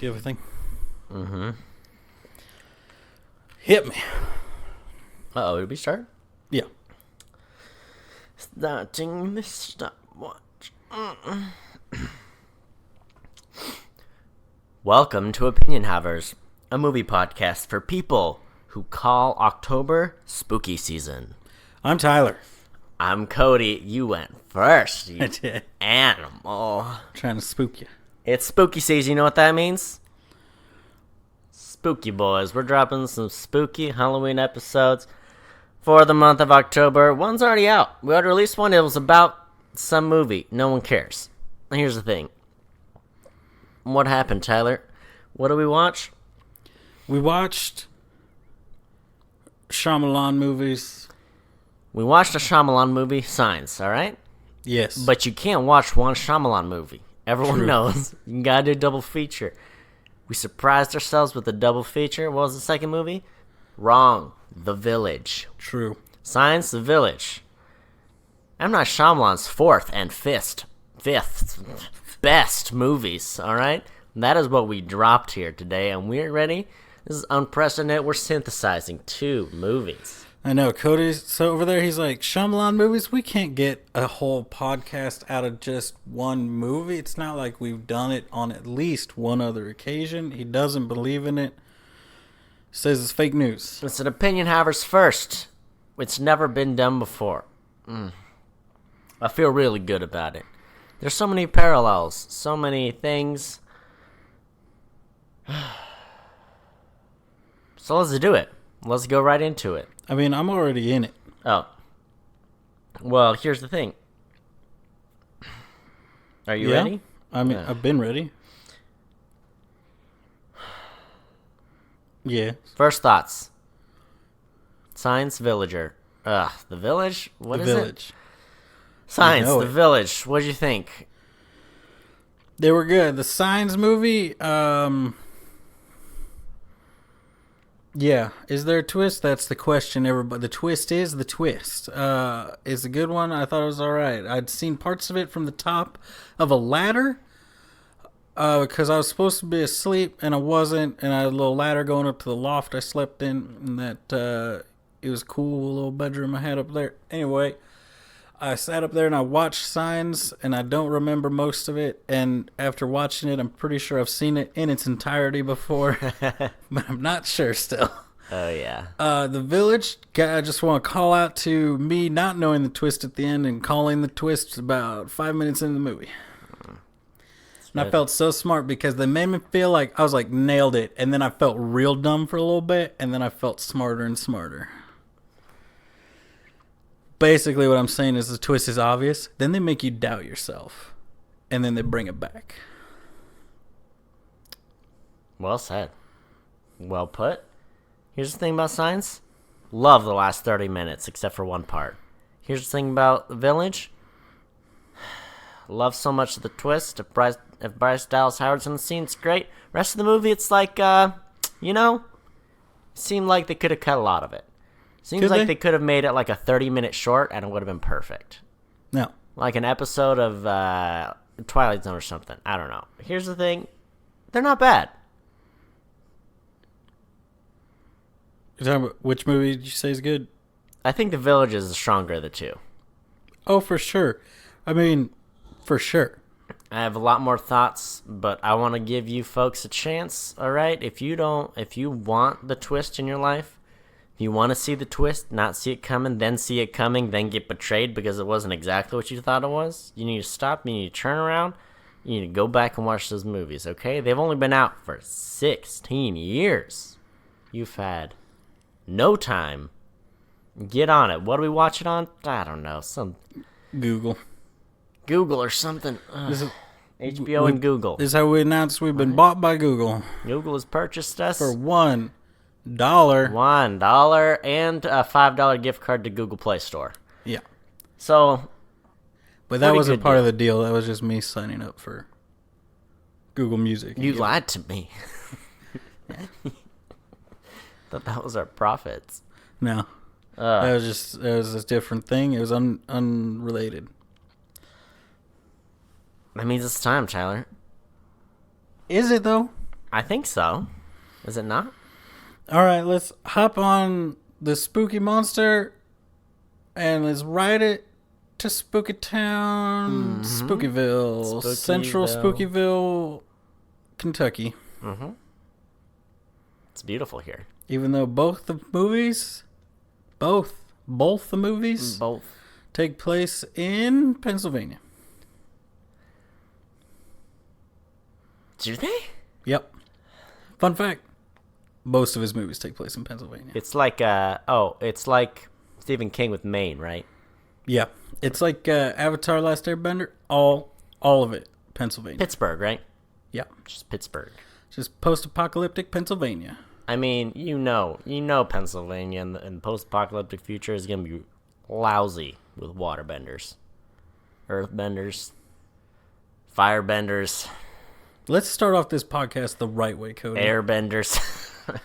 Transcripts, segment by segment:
Do you have a thing? Mm-hmm. Hit me. Uh-oh, did we start? Yeah. Starting the stopwatch. Welcome to Opinion Havers, a movie podcast for people who call October spooky season. I'm Tyler. I'm Cody. You went first, you I did. animal. Trying to spook you. It's spooky season, you know what that means? Spooky boys. We're dropping some spooky Halloween episodes for the month of October. One's already out. We already released one. It was about some movie. No one cares. Here's the thing. What happened, Tyler? What did we watch? We watched Shyamalan movies. We watched a Shyamalan movie, Signs, alright? Yes. But you can't watch one Shyamalan movie. Everyone True. knows. You gotta do a double feature. We surprised ourselves with a double feature. What was the second movie? Wrong. The Village. True. Signs, The Village. I'm not Shyamalan's fourth and fifth best movies, alright? That is what we dropped here today, and we're ready. This is unprecedented. We're synthesizing two movies. I know. Cody's so over there, he's like, Shyamalan movies, we can't get a whole podcast out of just one movie. It's not like we've done it on at least one other occasion. He doesn't believe in it. Says it's fake news. It's an Opinion Havers first. It's never been done before. I feel really good about it. There's so many parallels, so many things. So let's do it. Let's go right into it. I mean, I'm already in it. Oh. Well, here's the thing. Are you ready? I mean, Yeah. I've been ready. Yeah. First thoughts. Science Villager. The Village? What The is Village. it? Science, know The it. Village. What'd you think? They were good. The Signs movie, yeah. Is there a twist? That's the question, everybody. The twist is the twist. It's a good one. I thought it was all right. I'd seen parts of it from the top of a ladder because I was supposed to be asleep and I wasn't, and I had a little ladder going up to the loft I slept in, and that it was cool, little bedroom I had up there. Anyway, I sat up there and I watched Signs, and I don't remember most of it. And after watching it, I'm pretty sure I've seen it in its entirety before, but I'm not sure still. Oh, yeah. The Village, I just want to call out to me not knowing the twist at the end and calling the twist about 5 minutes into the movie. And I felt so smart because they made me feel like I was like, nailed it. And then I felt real dumb for a little bit, and then I felt smarter and smarter. Basically, what I'm saying is the twist is obvious. Then they make you doubt yourself. And then they bring it back. Well said. Well put. Here's the thing about Signs. Love the last 30 minutes, except for one part. Here's the thing about The Village. Love so much of the twist. If Bryce Dallas Howard's in the scene, it's great. Rest of the movie, it's like, seemed like they could have cut a lot of it. Seems Could like they? they could have made it like a 30-minute short, and it would have been perfect. No. Like an episode of Twilight Zone or something. I don't know. Here's the thing. They're not bad. You're talking about which movie did you say is good? I think The Village is the stronger of the two. Oh, for sure. I mean, for sure. I have a lot more thoughts, but I want to give you folks a chance, all right? If you want the twist in your life, if you want to see the twist, not see it coming, then see it coming, then get betrayed because it wasn't exactly what you thought it was, you need to stop, you need to turn around, you need to go back and watch those movies, okay? They've only been out for 16 years. You've had no time. Get on it. What do we watch it on? I don't know. Some Google. Google or something. This is, HBO and Google. this is how we announced we've been bought by Google. Google has purchased us For $1. $1 and a $5 gift card to Google Play Store. Yeah. So, But that Pretty wasn't good part deal. of the deal. That was just me signing up for Google Music. you lied to me. Thought that was our profits. No. That was a different thing. It was unrelated. That means it's time, Tyler. Is it though? I think so. Is it not? All right, let's hop on the spooky monster and let's ride it to Spooky Town, Spookyville, Central Spookyville, Kentucky. Mm-hmm. It's beautiful here. Even though both the movies take place in Pennsylvania. Do they? Yep. Fun fact. Most of his movies take place in Pennsylvania. It's like it's like Stephen King with Maine, right? Yeah. It's like Avatar Last Airbender, all of it Pennsylvania. Pittsburgh, right? Yeah. Just Pittsburgh. Just post-apocalyptic Pennsylvania. I mean, you know Pennsylvania in the post-apocalyptic future is going to be lousy with waterbenders, earthbenders, firebenders. Let's start off this podcast the right way, Cody. Airbenders.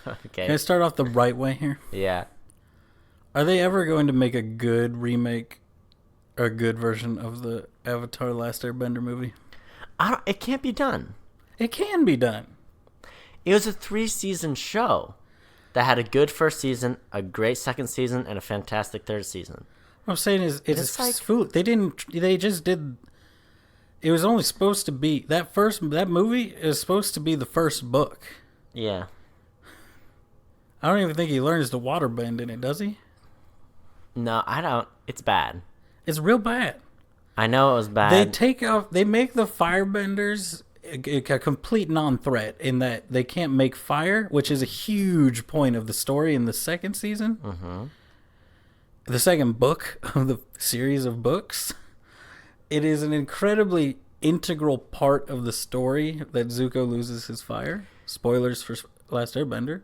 Okay. Can I start off the right way here? Yeah. Are they ever going to make a good remake or a good version of the Avatar Last Airbender movie? It can't be done. It can be done. It was a 3-season show that had a good first season, a great second season, and a fantastic third season. What I'm saying is, it's like, food. They just did. It was only supposed to be that movie is supposed to be the first book. Yeah. I don't even think he learns to waterbend in it, does he? No, I don't. It's bad. It's real bad. I know it was bad. They make the firebenders a complete non-threat in that they can't make fire, which is a huge point of the story in the second season. Mm-hmm. The second book of the series of books. It is an incredibly integral part of the story that Zuko loses his fire. Spoilers for Last Airbender.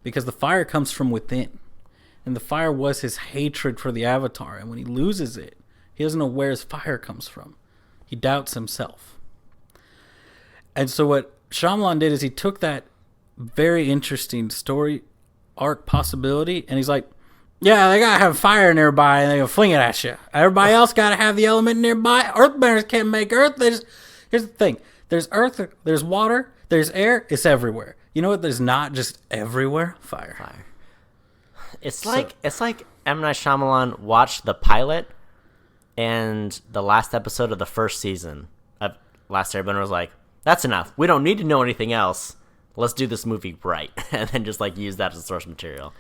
Because the fire comes from within. And the fire was his hatred for the Avatar. And when he loses it, he doesn't know where his fire comes from. He doubts himself. And so what Shyamalan did is he took that very interesting story arc possibility and he's like, yeah, they gotta have fire nearby and they gonna fling it at you. Everybody else gotta have the element nearby. Earthbenders can't make earth. Here's the thing. There's earth, there's water, there's air, it's everywhere. You know what there's not just everywhere? Fire. It's like M. Night Shyamalan watched the pilot and the last episode of the first season of Last Airbender was like, that's enough. We don't need to know anything else. Let's do this movie right. And then just like use that as source material.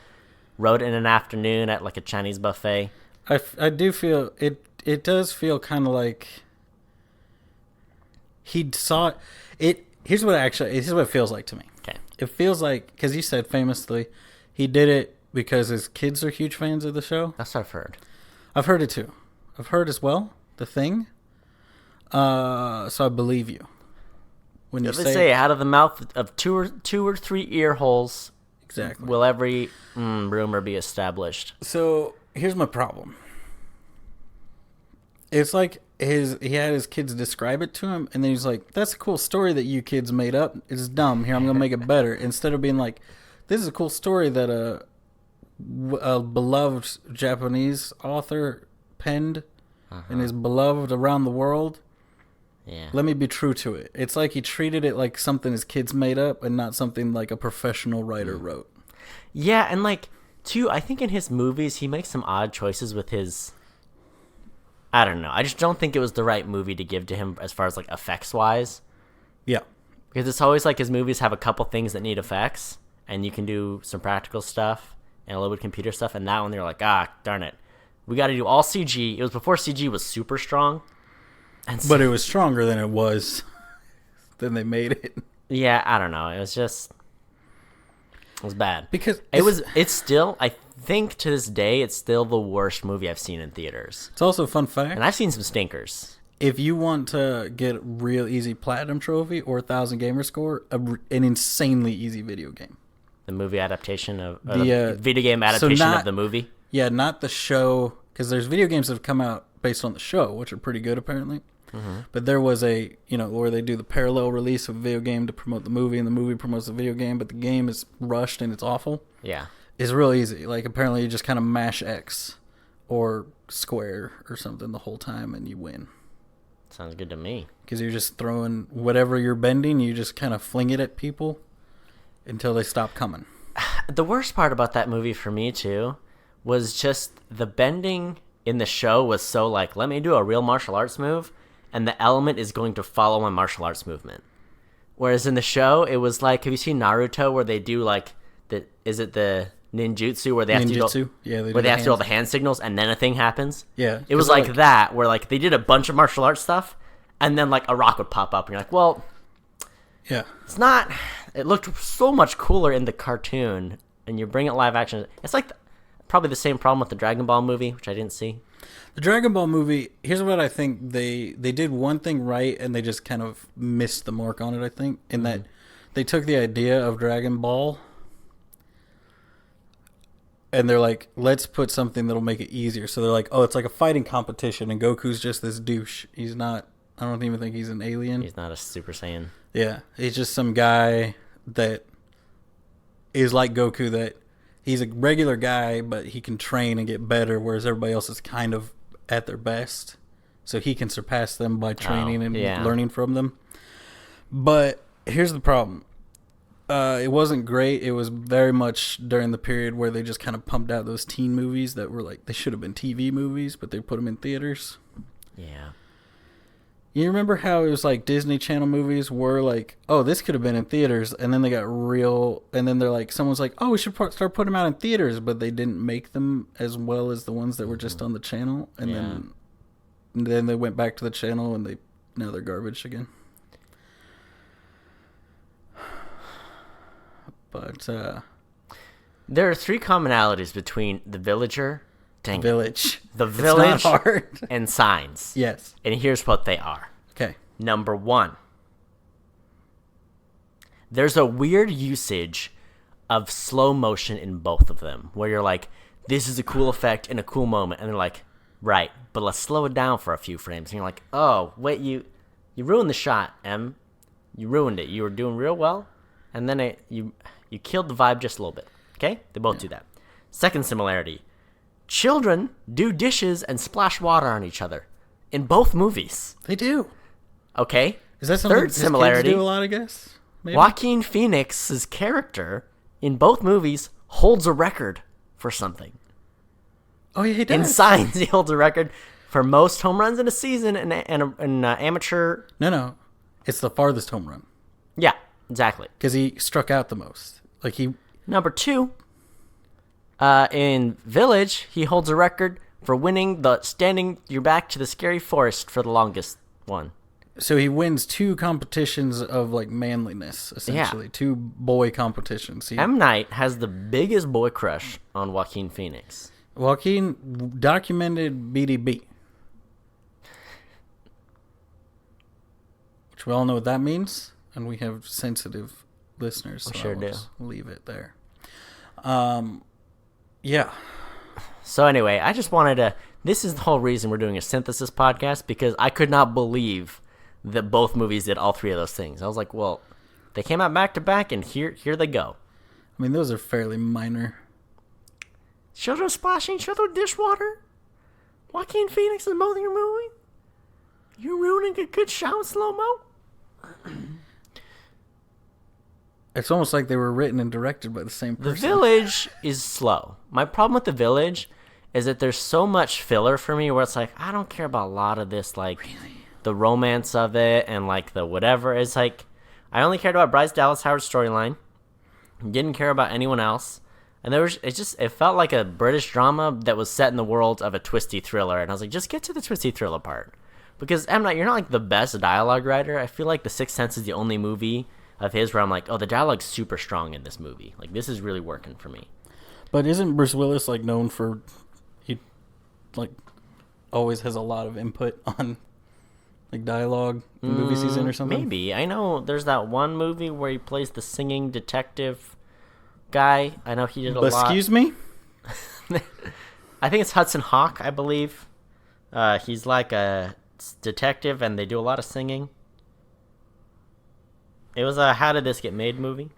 Wrote in an afternoon at like a Chinese buffet. I do feel it does feel kind of like he saw it. Here's what it feels like to me. Okay. It feels like, because you said famously he did it because his kids are huge fans of the show. That's what I've heard. I've heard it too. I've heard as well, The Thing. So I believe you. When you say out of the mouth of two or three ear holes, exactly, will every rumor be established. So here's my problem. It's like he had his kids describe it to him, and then he's like, "That's a cool story that you kids made up. It's dumb. Here, I'm gonna make it better." Instead of being like, "This is a cool story that a beloved Japanese author penned and is beloved around the world. Yeah. Let me be true to it." It's like he treated it like something his kids made up and not something like a professional writer wrote. Yeah, and like, too, I think in his movies, he makes some odd choices with his... I don't know. I just don't think it was the right movie to give to him as far as like effects-wise. Yeah. Because it's always like his movies have a couple things that need effects, and you can do some practical stuff and a little bit of computer stuff, and that one they're like, darn it. We got to do all CG. It was before CG was super strong. And so, but it was stronger than it was than they made it. Yeah, I don't know. It was bad. Because it's still, I think to this day, it's still the worst movie I've seen in theaters. It's also a fun fact. And I've seen some stinkers. If you want to get a real easy platinum trophy or 1,000 gamer score, an insanely easy video game. The movie adaptation of the video game adaptation of the movie. Yeah, not the show, because there's video games that have come out based on the show, which are pretty good apparently. Mm-hmm. But there was where they do the parallel release of a video game to promote the movie, and the movie promotes the video game, but the game is rushed and it's awful. Yeah. It's real easy. Like, apparently you just kind of mash X or square or something the whole time and you win. Sounds good to me. Because you're just throwing whatever you're bending, you just kind of fling it at people. until they stop coming. The worst part about that movie for me too was just the bending in the show was so like, let me do a real martial arts move, and the element is going to follow my martial arts movement. Whereas in the show, it was like, have you seen Naruto where they do like is it the ninjutsu where they have Ninjutsu? to do, Yeah, they where they have to do all hands. the hand signals and then a thing happens? Yeah. It was like that where like they did a bunch of martial arts stuff and then like a rock would pop up and you're like, well, Yeah. it's not. It looked so much cooler in the cartoon, and you bring it live action. It's like probably the same problem with the Dragon Ball movie, which I didn't see. The Dragon Ball movie, here's what I think. They did one thing right, and they just kind of missed the mark on it, I think, in that they took the idea of Dragon Ball, and they're like, let's put something that'll make it easier. So they're like, oh, it's like a fighting competition, and Goku's just this douche. He's not, I don't even think he's an alien. He's not a Super Saiyan. Yeah, he's just some guy that is like Goku, that he's a regular guy, but he can train and get better, whereas everybody else is kind of at their best. So he can surpass them by training and learning from them. But here's the problem. It wasn't great. It was very much during the period where they just kind of pumped out those teen movies that were like, they should have been TV movies, but they put them in theaters. Yeah. You remember how it was like Disney Channel movies were like, oh, this could have been in theaters, and then they got real, and then they're like, someone's like, oh, we should start putting them out in theaters, but they didn't make them as well as the ones that were just on the channel, and then they went back to the channel, and now they're garbage again. But there are three commonalities between The Villager, The Village, Village, it's not hard. and Signs. Yes. And here's what they are. Okay. Number one, there's a weird usage of slow motion in both of them, where you're like, this is a cool effect in a cool moment, and they're like, right, but let's slow it down for a few frames. And you're like, oh, wait, you ruined the shot, Em. You ruined it. You were doing real well, and then you killed the vibe just a little bit. Okay? They both do that. Second similarity, children do dishes and splash water on each other in both movies. They do. Okay? Is that something Third similarity, kids do a lot, I guess? Maybe? Joaquin Phoenix's character in both movies holds a record for something. Oh, yeah, he does. In Signs, he holds a record for most home runs in a season and amateur. No. It's the farthest home run. Yeah, exactly. Because he struck out the most. Like he... Number two, in Village, he holds a record for winning the standing your back to the scary forest for the longest one. So he wins two competitions of like manliness, essentially. Yeah. Two boy competitions. M. Night has the biggest boy crush on Joaquin Phoenix. Joaquin documented BDB. Which we all know what that means. And we have sensitive listeners. So we sure do. Leave it there. Yeah. So anyway, I just wanted to... This is the whole reason we're doing a synthesis podcast, because I could not believe that both movies did all three of those things. I was like, well, they came out back to back, and here they go. I mean, those are fairly minor. Children splashing each other with dishwater? Joaquin Phoenix is both in your movie? You're ruining a good shot with slow-mo? It's almost like they were written and directed by the same person. The Village is slow. My problem with The Village is that there's so much filler for me where it's like, I don't care about a lot of this, like, really? The romance of it and, like, the whatever. It's like, I only cared about Bryce Dallas Howard's storyline. Didn't care about anyone else. And it felt like a British drama that was set in the world of a twisty thriller. And I was like, just get to the twisty thriller part. Because, M. Night, you're not, like, the best dialogue writer. I feel like The Sixth Sense is the only movie of his where I'm like, oh, the dialogue's super strong in this movie. Like, this is really working for me. But isn't Bruce Willis, like, known for... He, like, always has a lot of input on, like, dialogue in movies he's in or something? Maybe. I know there's that one movie where he plays the singing detective guy. I know he did a lot. Excuse me? I think it's Hudson Hawk, I believe. He's like a detective, and they do a lot of singing. It was a How Did This Get Made movie.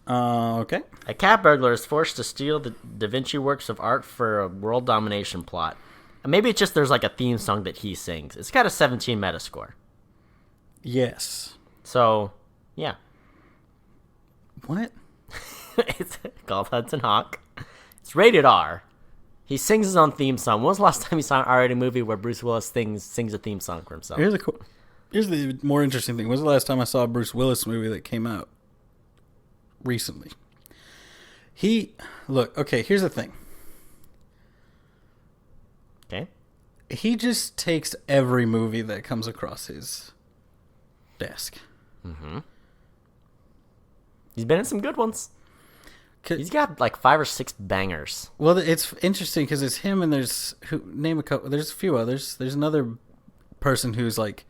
Okay. A cat burglar is forced to steal the Da Vinci works of art for a world domination plot. And maybe it's just there's like a theme song that he sings. It's got a 17 Metascore. Yes. So, yeah. What? It's called Hudson Hawk. It's rated R. He sings his own theme song. When was the last time you saw an R-rated movie where Bruce Willis sings a theme song for himself? Here's the more interesting thing. When was the last time I saw a Bruce Willis movie that came out recently? Okay, here's the thing. Okay. He just takes every movie that comes across his desk. Mm-hmm. He's been in some good ones. He's got like 5 or 6 bangers. Well, it's interesting because it's him and name a couple. There's a few others. There's another person who's like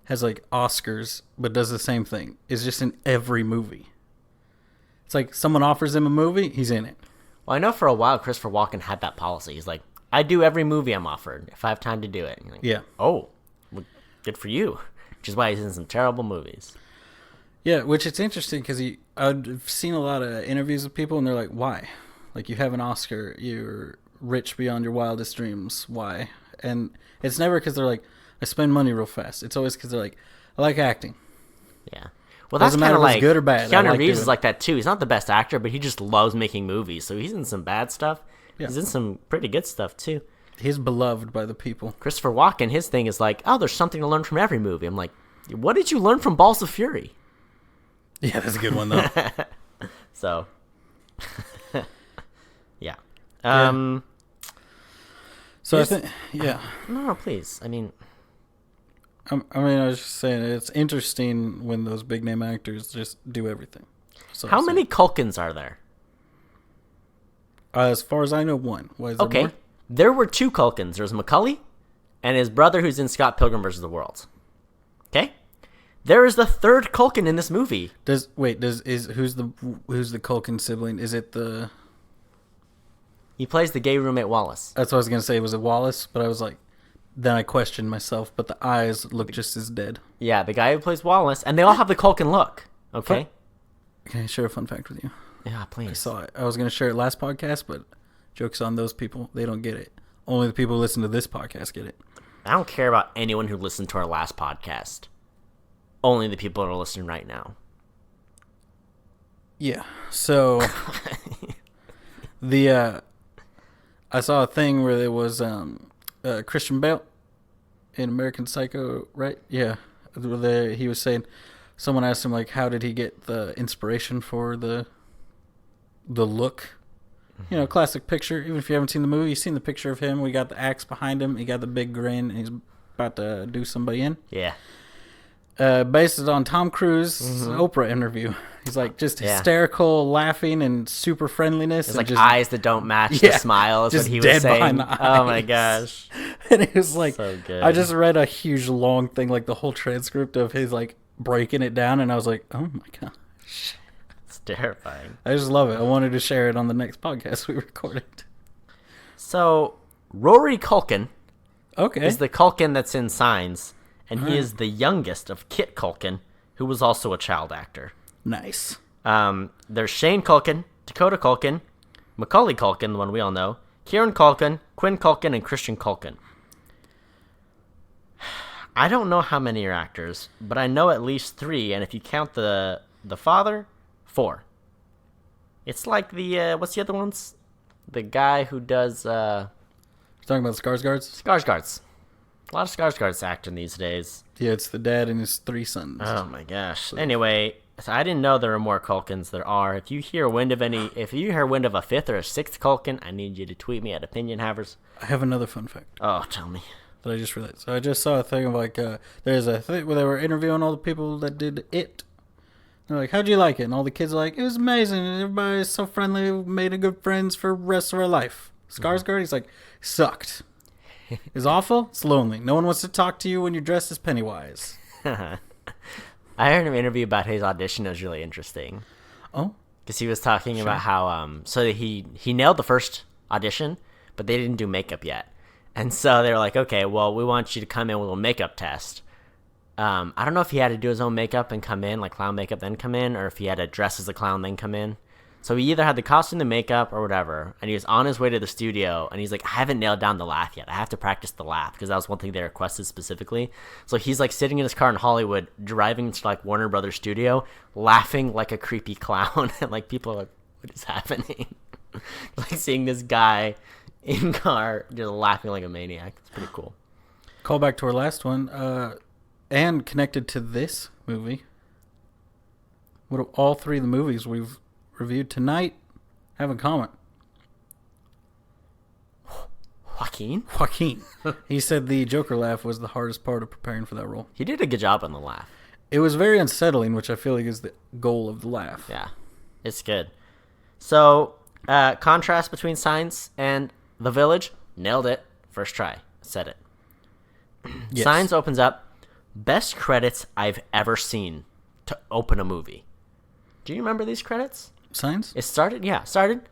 has like Oscars but does the same thing. Is just in every movie. It's like someone offers him a movie, he's in it. Well, I know for a while Christopher Walken had that policy. He's like, I do every movie I'm offered if I have time to do it. Like, yeah. Oh, well, good for you. Which is why he's in some terrible movies. Yeah, which it's interesting because I've seen a lot of interviews with people and they're like, why? Like, you have an Oscar, you're rich beyond your wildest dreams, why? And it's never because they're like, I spend money real fast. It's always because they're like, I like acting. Yeah. Well, that's kind of like good or bad. Keanu Reeves is like that too. He's not the best actor, but he just loves making movies. So he's in some bad stuff. Yeah. He's in some pretty good stuff too. He's beloved by the people. Christopher Walken, his thing is like, oh, there's something to learn from every movie. I'm like, what did you learn from Balls of Fury? Yeah, that's a good one, though. So, yeah. So I think, yeah. No, please. I mean, I was just saying, it's interesting when those big-name actors just do everything. So how many Culkins are there? As far as I know, one. Why is there more? There were 2 Culkins. There's Macaulay and his brother who's in Scott Pilgrim vs. the World. Okay? There is the 3rd Culkin in this movie. Who's the Culkin sibling? Is it the... He plays the gay roommate Wallace. That's what I was going to say. Was it Wallace? But I was like... Then I questioned myself, but the eyes look just as dead. Yeah, the guy who plays Wallace, and they all have the Culkin look. Okay? Can I share a fun fact with you? Yeah, please. I saw it. I was going to share it last podcast, but joke's on those people. They don't get it. Only the people who listen to this podcast get it. I don't care about anyone who listened to our last podcast. Only the people that are listening right now. Yeah. So, I saw a thing where there was Christian Bale in American Psycho, right? Yeah. He was saying, someone asked him, like, how did he get the inspiration for the look? You know, classic picture. Even if you haven't seen the movie, you've seen the picture of him. We got the axe behind him. He got the big grin, and he's about to do somebody in. Yeah. Based it on Tom Cruise's Oprah interview. He's like just hysterical, laughing, and super friendliness. It's and like just, eyes that don't match the smile is what he was saying. Oh my gosh. And it was like, so good. I just read a huge long thing, like the whole transcript of his like breaking it down, and I was like, oh my gosh. It's terrifying. I just love it. I wanted to share it on the next podcast we recorded. So, Rory Culkin is the Culkin that's in Signs. And he is the youngest of Kit Culkin, who was also a child actor. Nice. There's Shane Culkin, Dakota Culkin, Macaulay Culkin, the one we all know, Kieran Culkin, Quinn Culkin, and Christian Culkin. I don't know how many are actors, but I know at least 3, and if you count the father, 4. It's like the, what's the other ones? The guy who does... You're talking about Skarsgårds? Skarsgårds. A lot of Skarsgårds acting these days. Yeah, it's the dad and his 3 sons. Oh my gosh. So. Anyway, so I didn't know there were more Culkins. There are. If you hear wind of a 5th or a 6th Culkin, I need you to tweet me at Opinion Havers. I have another fun fact. Oh, tell me. That I just realized. So I just saw a thing of like, there's a thing where they were interviewing all the people that did it. They're like, how'd you like it? And all the kids are like, it was amazing. Everybody's so friendly. We made a good friends for the rest of our life. Skarsgård, he's like, sucked. It's awful. It's lonely. No one wants to talk to you when you're dressed as Pennywise. I heard him interview about his audition. It was really interesting. Oh, because he was talking about how so he nailed the first audition, but they didn't do makeup yet, and so they were like, okay, well, we want you to come in with a makeup test. I don't know if he had to do his own makeup and come in, like clown makeup, then come in, or if he had to dress as a clown then come in. So he either had the costume, the makeup, or whatever, and he was on his way to the studio, and he's like, I haven't nailed down the laugh yet. I have to practice the laugh, because that was one thing they requested specifically. So he's like sitting in his car in Hollywood, driving to like Warner Brothers studio, laughing like a creepy clown, and like people are like, what is happening. Like seeing this guy in car just laughing like a maniac. It's pretty cool. Call back to our last one, and connected to this movie. What do all three of the movies we've reviewed tonight have in common? Joaquin. He said the Joker laugh was the hardest part of preparing for that role. He did a good job on the laugh. It was very unsettling, which I feel like is the goal of the laugh. Yeah, it's good. So, contrast between Signs and The Village, nailed it. First try, said it. Yes. Signs opens up, best credits I've ever seen to open a movie. Do you remember these credits? Signs? It started,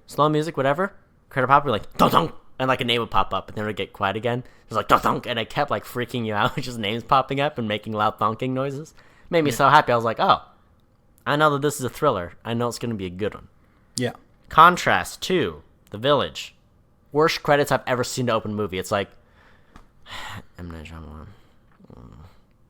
slow music, whatever. Credit pop, like, dunk, and like a name would pop up, and then it would get quiet again. It was like, dunk, and it kept like freaking you out, just names popping up and making loud thunking noises. Made me so happy. I was like, oh, I know that this is a thriller. I know it's going to be a good one. Yeah. Contrast to The Village. Worst credits I've ever seen to open a movie. It's like, M. Night Shyamalan.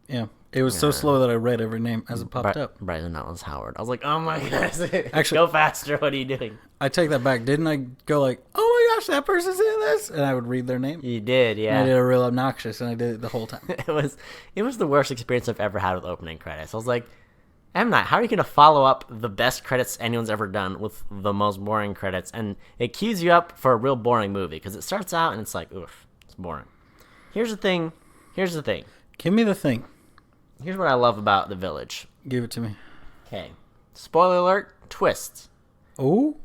Yeah. It was so slow that I read every name as it popped up. Bryson Dallas Howard. I was like, oh my gosh. Actually, go faster. What are you doing? I take that back. Didn't I go like, oh my gosh, that person's in this? And I would read their name. You did, yeah. And I did a real obnoxious, and I did it the whole time. It was the worst experience I've ever had with opening credits. I was like, M. Night, how are you going to follow up the best credits anyone's ever done with the most boring credits? And it cues you up for a real boring movie, because it starts out and it's like, oof, it's boring. Here's the thing. Give me the thing. Here's what I love about The Village. Give it to me. Okay. Spoiler alert, twist. Oh?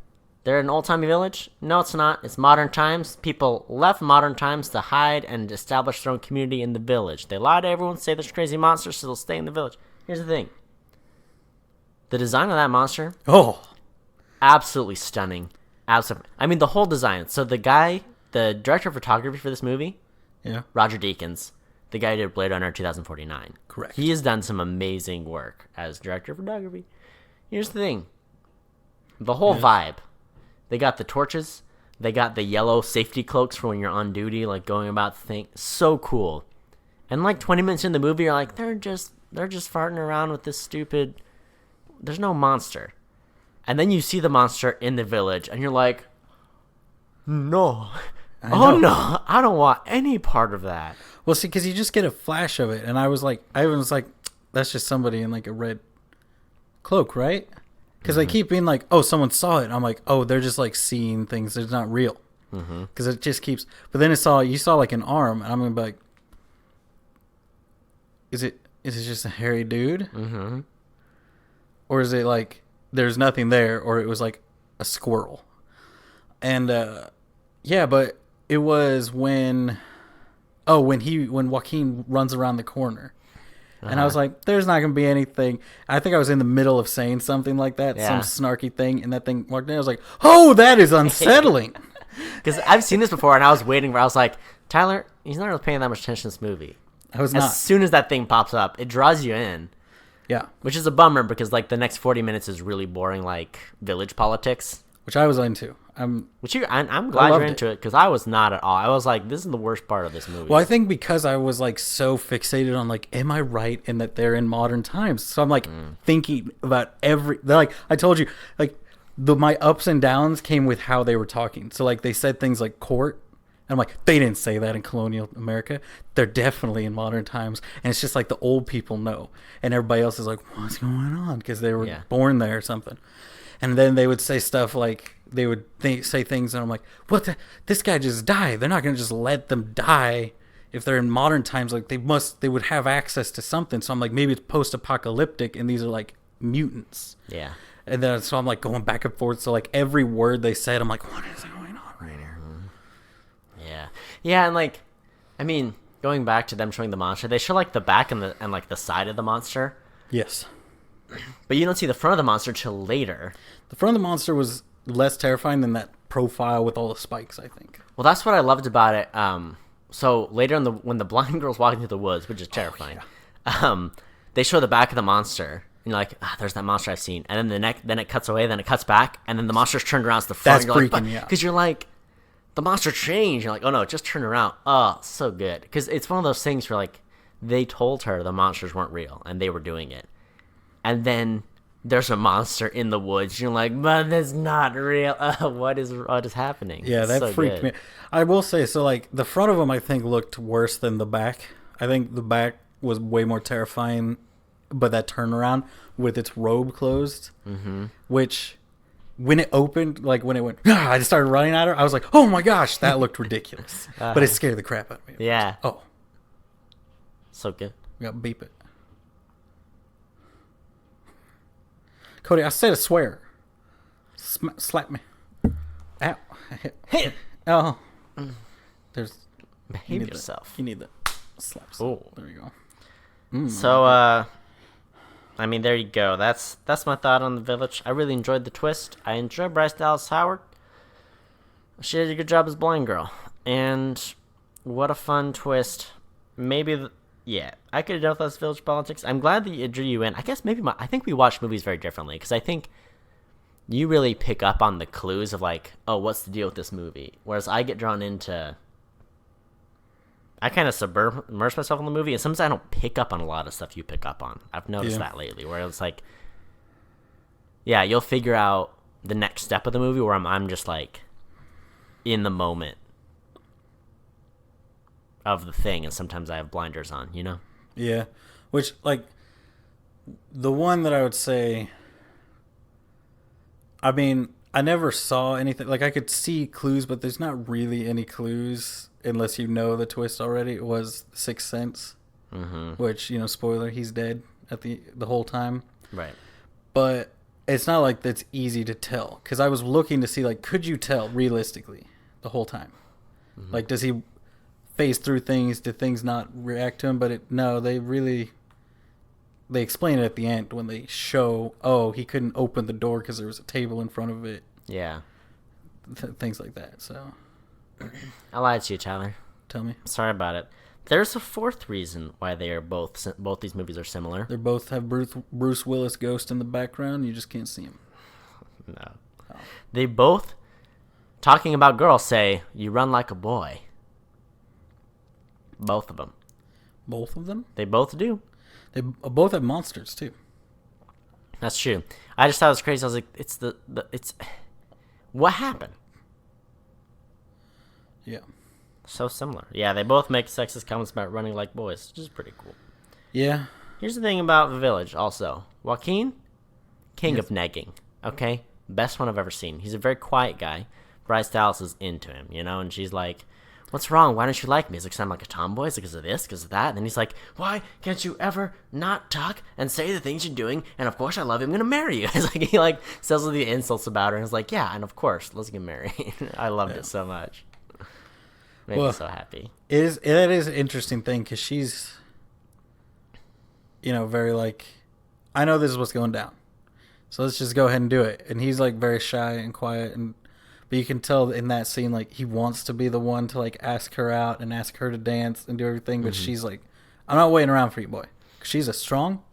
They're an old-timey village? No, it's not. It's modern times. People left modern times to hide and establish their own community in the village. They lie to everyone, say there's crazy monsters, so they'll stay in the village. Here's the thing. The design of that monster, absolutely stunning. Absolutely. I mean, the whole design. So the director of photography for this movie, Roger Deakins, the guy who did Blade Runner 2049. Correct. He has done some amazing work as director of photography. Here's the thing. The whole vibe. They got the torches. They got the yellow safety cloaks for when you're on duty, like going about things. So cool. And like 20 minutes in the movie, you're like, they're just farting around with this stupid... There's no monster. And then you see the monster in the village, and you're like, no. No, I don't want any part of that. Well, see, because you just get a flash of it, and I was like, that's just somebody in like a red cloak, right? Because they keep being like, oh, someone saw it. And I'm like, oh, they're just like seeing things. It's not real. Because it just keeps. But then you saw like an arm, and I'm gonna be like, is it just a hairy dude? Or is it like there's nothing there, or it was like a squirrel? And but it was when Joaquin runs around the corner. And I was like, there's not going to be anything. I think I was in the middle of saying something like that, some snarky thing, and that thing walked in. I was like, oh, that is unsettling. Because I've seen this before, and I was like, Tyler, he's not really paying that much attention to this movie. I was not. As soon as that thing pops up, it draws you in. Yeah. Which is a bummer, because like the next 40 minutes is really boring, like village politics. Which I was into. I'm glad you're into it, because I was not at all. I was like, this is the worst part of this movie. Well, I think because I was like so fixated on like, am I right in that they're in modern times? So I'm like thinking about like I told you, like my ups and downs came with how they were talking. So like they said things like court. And I'm like, they didn't say that in colonial America. They're definitely in modern times. And it's just like the old people know. And everybody else is like, what's going on? Because they were born there or something. And then they would say stuff like, they would say things, and I'm like, this guy just died. They're not going to just let them die if they're in modern times. Like, they would have access to something. So I'm like, maybe it's post-apocalyptic, and these are like mutants. Yeah. And then, so I'm like going back and forth. So like every word they said, I'm like, what is going on right here? Yeah. Yeah, and like, I mean, going back to them showing the monster, they show like the back and like the side of the monster. Yes. But you don't see the front of the monster till later. The front of the monster was less terrifying than that profile with all the spikes, I think. Well, that's what I loved about it. So later when the blind girl's walking through the woods, which is terrifying, they show the back of the monster. And you're like, there's that monster I've seen. And then then it cuts away, then it cuts back, and then the monster's turned around to the front. That's freaking, yeah. Because you're like, the monster changed. You're like, oh no, it just turned around. Oh, so good. Because it's one of those things where like, they told her the monsters weren't real, and they were doing it. And then there's a monster in the woods. You're like, but that's not real. What is happening? Yeah, It's that so freaked good. me. I will say, so like the front of them, I think looked worse than the back. I think the back was way more terrifying, but that turnaround with its robe closed, which when it opened, like when it went, I just started running at her. I was like, oh my gosh, that looked ridiculous, but it scared the crap out of me. Yeah. Oh, So good. we got to beep it. Cody, I said a swear. Slap me. Ow. Hey, Oh. There's. behave yourself. You need the slaps. Oh. There you go. So, I mean, there you go. That's my thought on The Village. I really enjoyed the twist. I enjoyed Bryce Dallas Howard. She did a good job as Blind Girl. And what a fun twist. Maybe, yeah, I could have dealt with this Village politics. I'm glad that it drew you in. I guess maybe I think we watch movies very differently, because I think you really pick up on the clues of like, oh, what's the deal with this movie? Whereas I get drawn into, I kind of submerge myself in the movie, and sometimes I don't pick up on a lot of stuff you pick up on. I've noticed that lately, where it's like, yeah, you'll figure out the next step of the movie where I'm just like in the moment of the thing, and sometimes I have blinders on, you know? Yeah. Which, like, the one that I would say, I mean, I never saw anything. Like, I could see clues, but there's not really any clues unless you know the twist already. It was Sixth Sense, which, you know, spoiler, he's dead at the whole time. Right. But it's not like that's easy to tell, because I was looking to see, like, could you tell realistically the whole time? Like, does he phase through things? Did things not react to him? But no, they explain it at the end when they show, oh, he couldn't open the door because there was a table in front of it. Yeah. Things like that. So I lied to you, Tyler. tell me. Sorry about it. There's a fourth reason why they are both these movies are similar. They both have Bruce Willis ghost in the background. You just can't see him. No. They both, talking about girls, say, you run like a boy. Both of them. Both of them? They both do. They both have monsters, too. That's true. I just thought it was crazy. I was like, it's what happened? Yeah. So similar. Yeah, they both make sexist comments about running like boys, which is pretty cool. Yeah. Here's the thing about The Village also. Joaquin, king of negging, okay? Best one I've ever seen. He's a very quiet guy. Bryce Dallas is into him, you know? And she's like, what's wrong? Why don't you like me? He's like, 'cause I'm like a tomboy. Is it because of this, because of that? And then he's like, why can't you ever not talk and say the things you're doing? And of course I love you. I'm going to marry you. It's like, he like says all the insults about her. And he's like, yeah, and of course, let's get married. I loved it so much. Made me so happy. That is an interesting thing, because she's, you know, very like, I know this is what's going down, so let's just go ahead and do it. And he's like very shy and quiet, but you can tell in that scene, like, he wants to be the one to like ask her out and ask her to dance and do everything, but she's like, I'm not waiting around for you, boy. 'Cause she's a strong,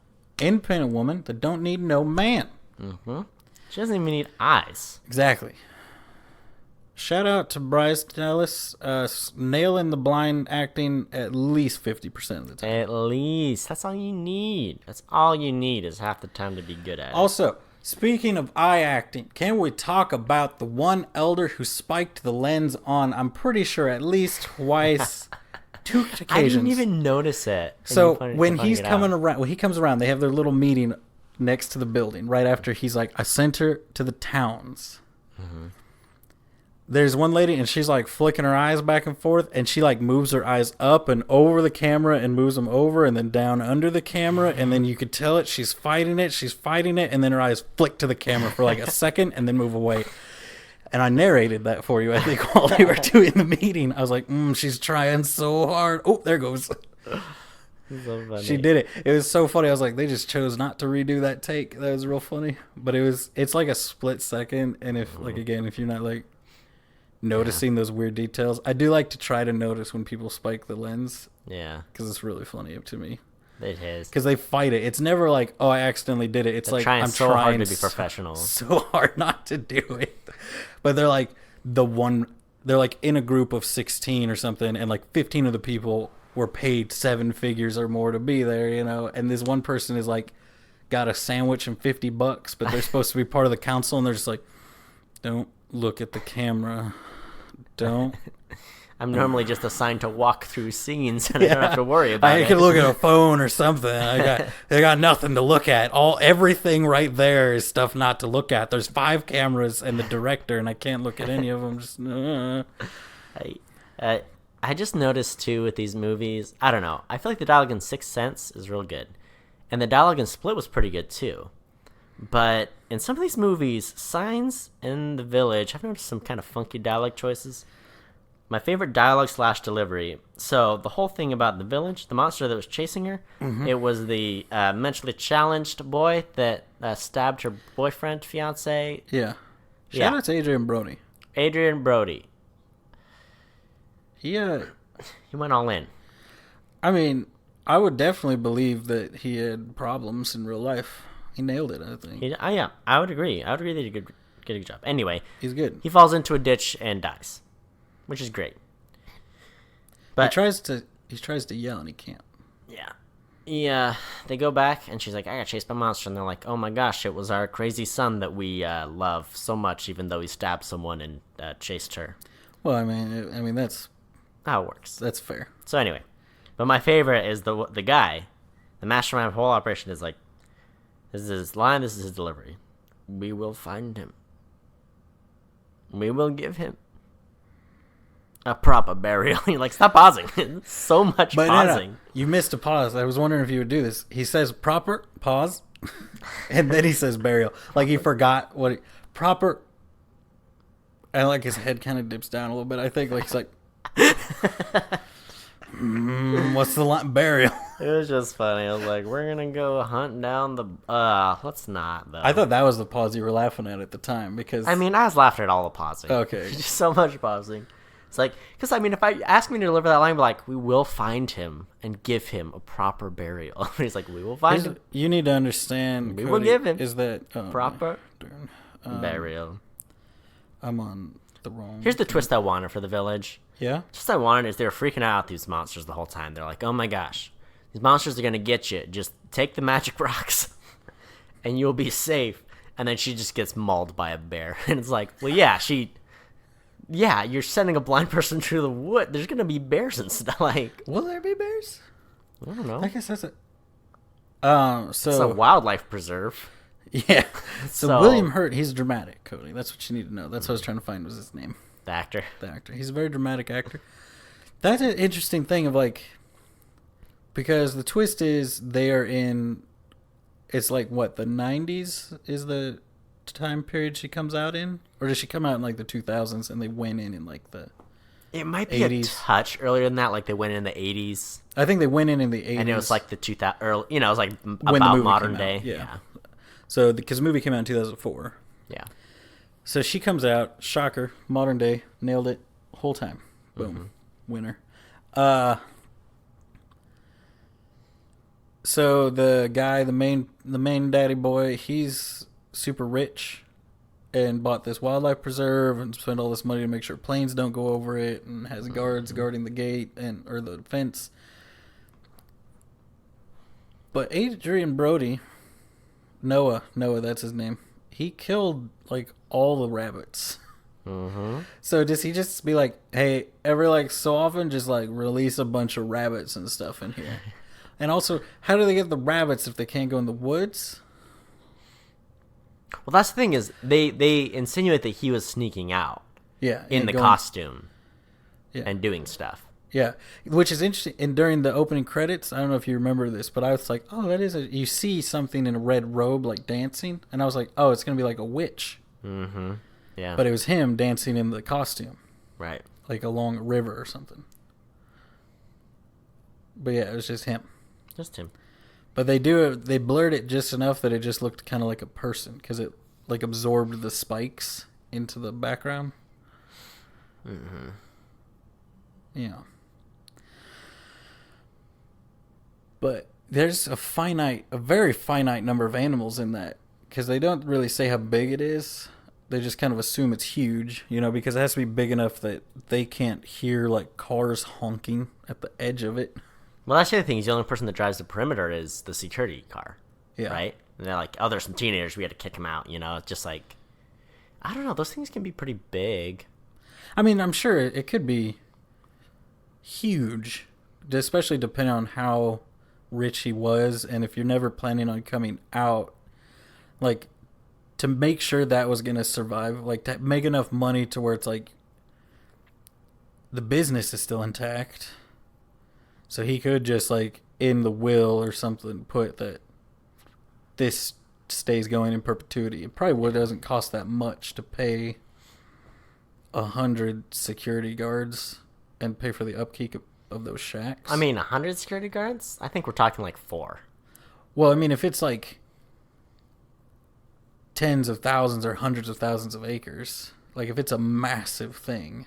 independent woman that don't need no man. She doesn't even need eyes. Exactly. Shout out to Bryce Dallas, nailing the blind acting at least 50% of the time. At least. That's all you need. That's all you need is half the time to be good at it. Also, speaking of eye acting, can we talk about the one elder who spiked the lens on, I'm pretty sure, at least twice, two occasions. I didn't even notice it. So when he's coming around, when he comes around, they have their little meeting next to the building right after he's like, I sent her to the towns. There's one lady, and she's like flicking her eyes back and forth, and she like moves her eyes up and over the camera and moves them over and then down under the camera, and then you could tell it. She's fighting it, and then her eyes flick to the camera for like a second and then move away. And I narrated that for you, I think, while they were doing the meeting. I was like, she's trying so hard. Oh, there goes. So funny. She did it. It was so funny. I was like, they just chose not to redo that take. That was real funny. But it's like a split second, and if like, again, if you're not like noticing those weird details, I do like to try to notice when people spike the lens. Yeah, because it's really funny to me. It is, because they fight it. It's never like, oh, I accidentally did it. It's like, I'm so trying hard to be professional, so hard not to do it. But they're like they're like in a group of 16 or something, and like 15 of the people were paid 7 figures or more to be there, you know. And this one person is like got a sandwich and $50, but they're supposed to be part of the council, and they're just like, don't look at the camera. Don't. I'm normally just assigned to walk through scenes, and I don't have to worry about it. I could look at a phone or something. I got nothing to look at. Everything right there is stuff not to look at. There's 5 cameras and the director, and I can't look at any of them. Just I just noticed too with these movies. I don't know. I feel like the dialogue in Sixth Sense is real good, and the dialogue in Split was pretty good too. But in some of these movies, Signs and The Village, I've noticed some kind of funky dialogue choices. My favorite dialogue / delivery. So the whole thing about The Village, the monster that was chasing her, it was the mentally challenged boy that stabbed her boyfriend, fiance. Yeah. Shout out to Adrian Brody. Adrian Brody. He went all in. I mean, I would definitely believe that he had problems in real life. He nailed it, I think. Yeah, I would agree. I would agree that he did a good job. Anyway, he's good. He falls into a ditch and dies, which is great. But he tries to yell and he can't. Yeah. They go back and she's like, I got chased by a monster, and they're like, oh my gosh, it was our crazy son that we love so much, even though he stabbed someone and chased her. Well, I mean that's how it works. That's fair. So anyway, but my favorite is the guy, the mastermind of the whole operation is like, this is his line, this is his delivery. We will find him. We will give him a proper burial. You're like, stop pausing. So much pausing. No. You missed a pause. I was wondering if you would do this. He says proper, pause, and then he says burial. Like he forgot proper. And like his head kind of dips down a little bit. I think like he's like, what's the line? Burial. It was just funny. I was like, we're going to go hunt down the... let's not, though. I thought that was the pause you were laughing at the time, because... I mean, I was laughing at all the pausing. Okay. Just so much pausing. It's like... Because, I mean, if I ask me to deliver that line, I'd be like, we will find him and give him a proper burial. He's like, we will find him. You need to understand, we will give him is that... proper burial. I'm on the wrong... Here's the twist I wanted for The Village. Yeah? Just I wanted is they were freaking out these monsters the whole time. They're like, oh my gosh. These monsters are going to get you. Just take the magic rocks and you'll be safe. And then she just gets mauled by a bear. And it's like, well, yeah, you're sending a blind person through the wood. There's going to be bears and stuff. Like, will there be bears? I don't know. I guess that's it. It's a wildlife preserve. Yeah. So William Hurt, he's dramatic, Cody. That's what you need to know. That's what I was trying to find was his name. The actor. He's a very dramatic actor. That's an interesting thing of like... Because the twist is they are in, it's like what, the 90s is the time period she comes out in? Or does she come out in like the 2000s and they went in like the It might be 80s? A touch earlier than that, like they went in the 80s. I think they went in the 80s. And it was like the 2000, early, it was like when about the movie modern came day. Out. Yeah. So, because the movie came out in 2004. Yeah. So she comes out, shocker, modern day, nailed it, whole time. Boom. Winner. So the guy, the main daddy boy, he's super rich and bought this wildlife preserve and spent all this money to make sure planes don't go over it, and has guards guarding the gate or the fence. But Adrian Brody, Noah, that's his name. He killed like all the rabbits. So does he just be like, hey, every like so often just like release a bunch of rabbits and stuff in here? And also, how do they get the rabbits if they can't go in the woods? Well, that's the thing is they insinuate that he was sneaking out. Yeah, in the costume. Yeah. And doing stuff. Yeah, which is interesting. And during the opening credits, I don't know if you remember this, but I was like, oh, that is you see something in a red robe like dancing, and I was like, oh, it's gonna be like a witch. Yeah. But it was him dancing in the costume. Right. Like along a river or something. But yeah, it was just him. Just him. But they blurred it just enough that it just looked kind of like a person, because it like absorbed the spikes into the background. Yeah. But there's a very finite number of animals in that, because they don't really say how big it is. They just kind of assume it's huge, because it has to be big enough that they can't hear like cars honking at the edge of it. Well, that's the other thing. He's the only person that drives the perimeter is the security car. Yeah. Right? And they're like, oh, there's some teenagers, we had to kick them out. It's just like, I don't know. Those things can be pretty big. I mean, I'm sure it could be huge, especially depending on how rich he was, and if you're never planning on coming out, like, to make sure that was going to survive, like, to make enough money to where it's like the business is still intact. So he could just, like, in the will or something, put that this stays going in perpetuity. It probably doesn't cost that much to pay 100 security guards and pay for the upkeep of those shacks. I mean, 100 security guards? I think we're talking like 4. Well, I mean, if it's like tens of thousands or hundreds of thousands of acres, like if it's a massive thing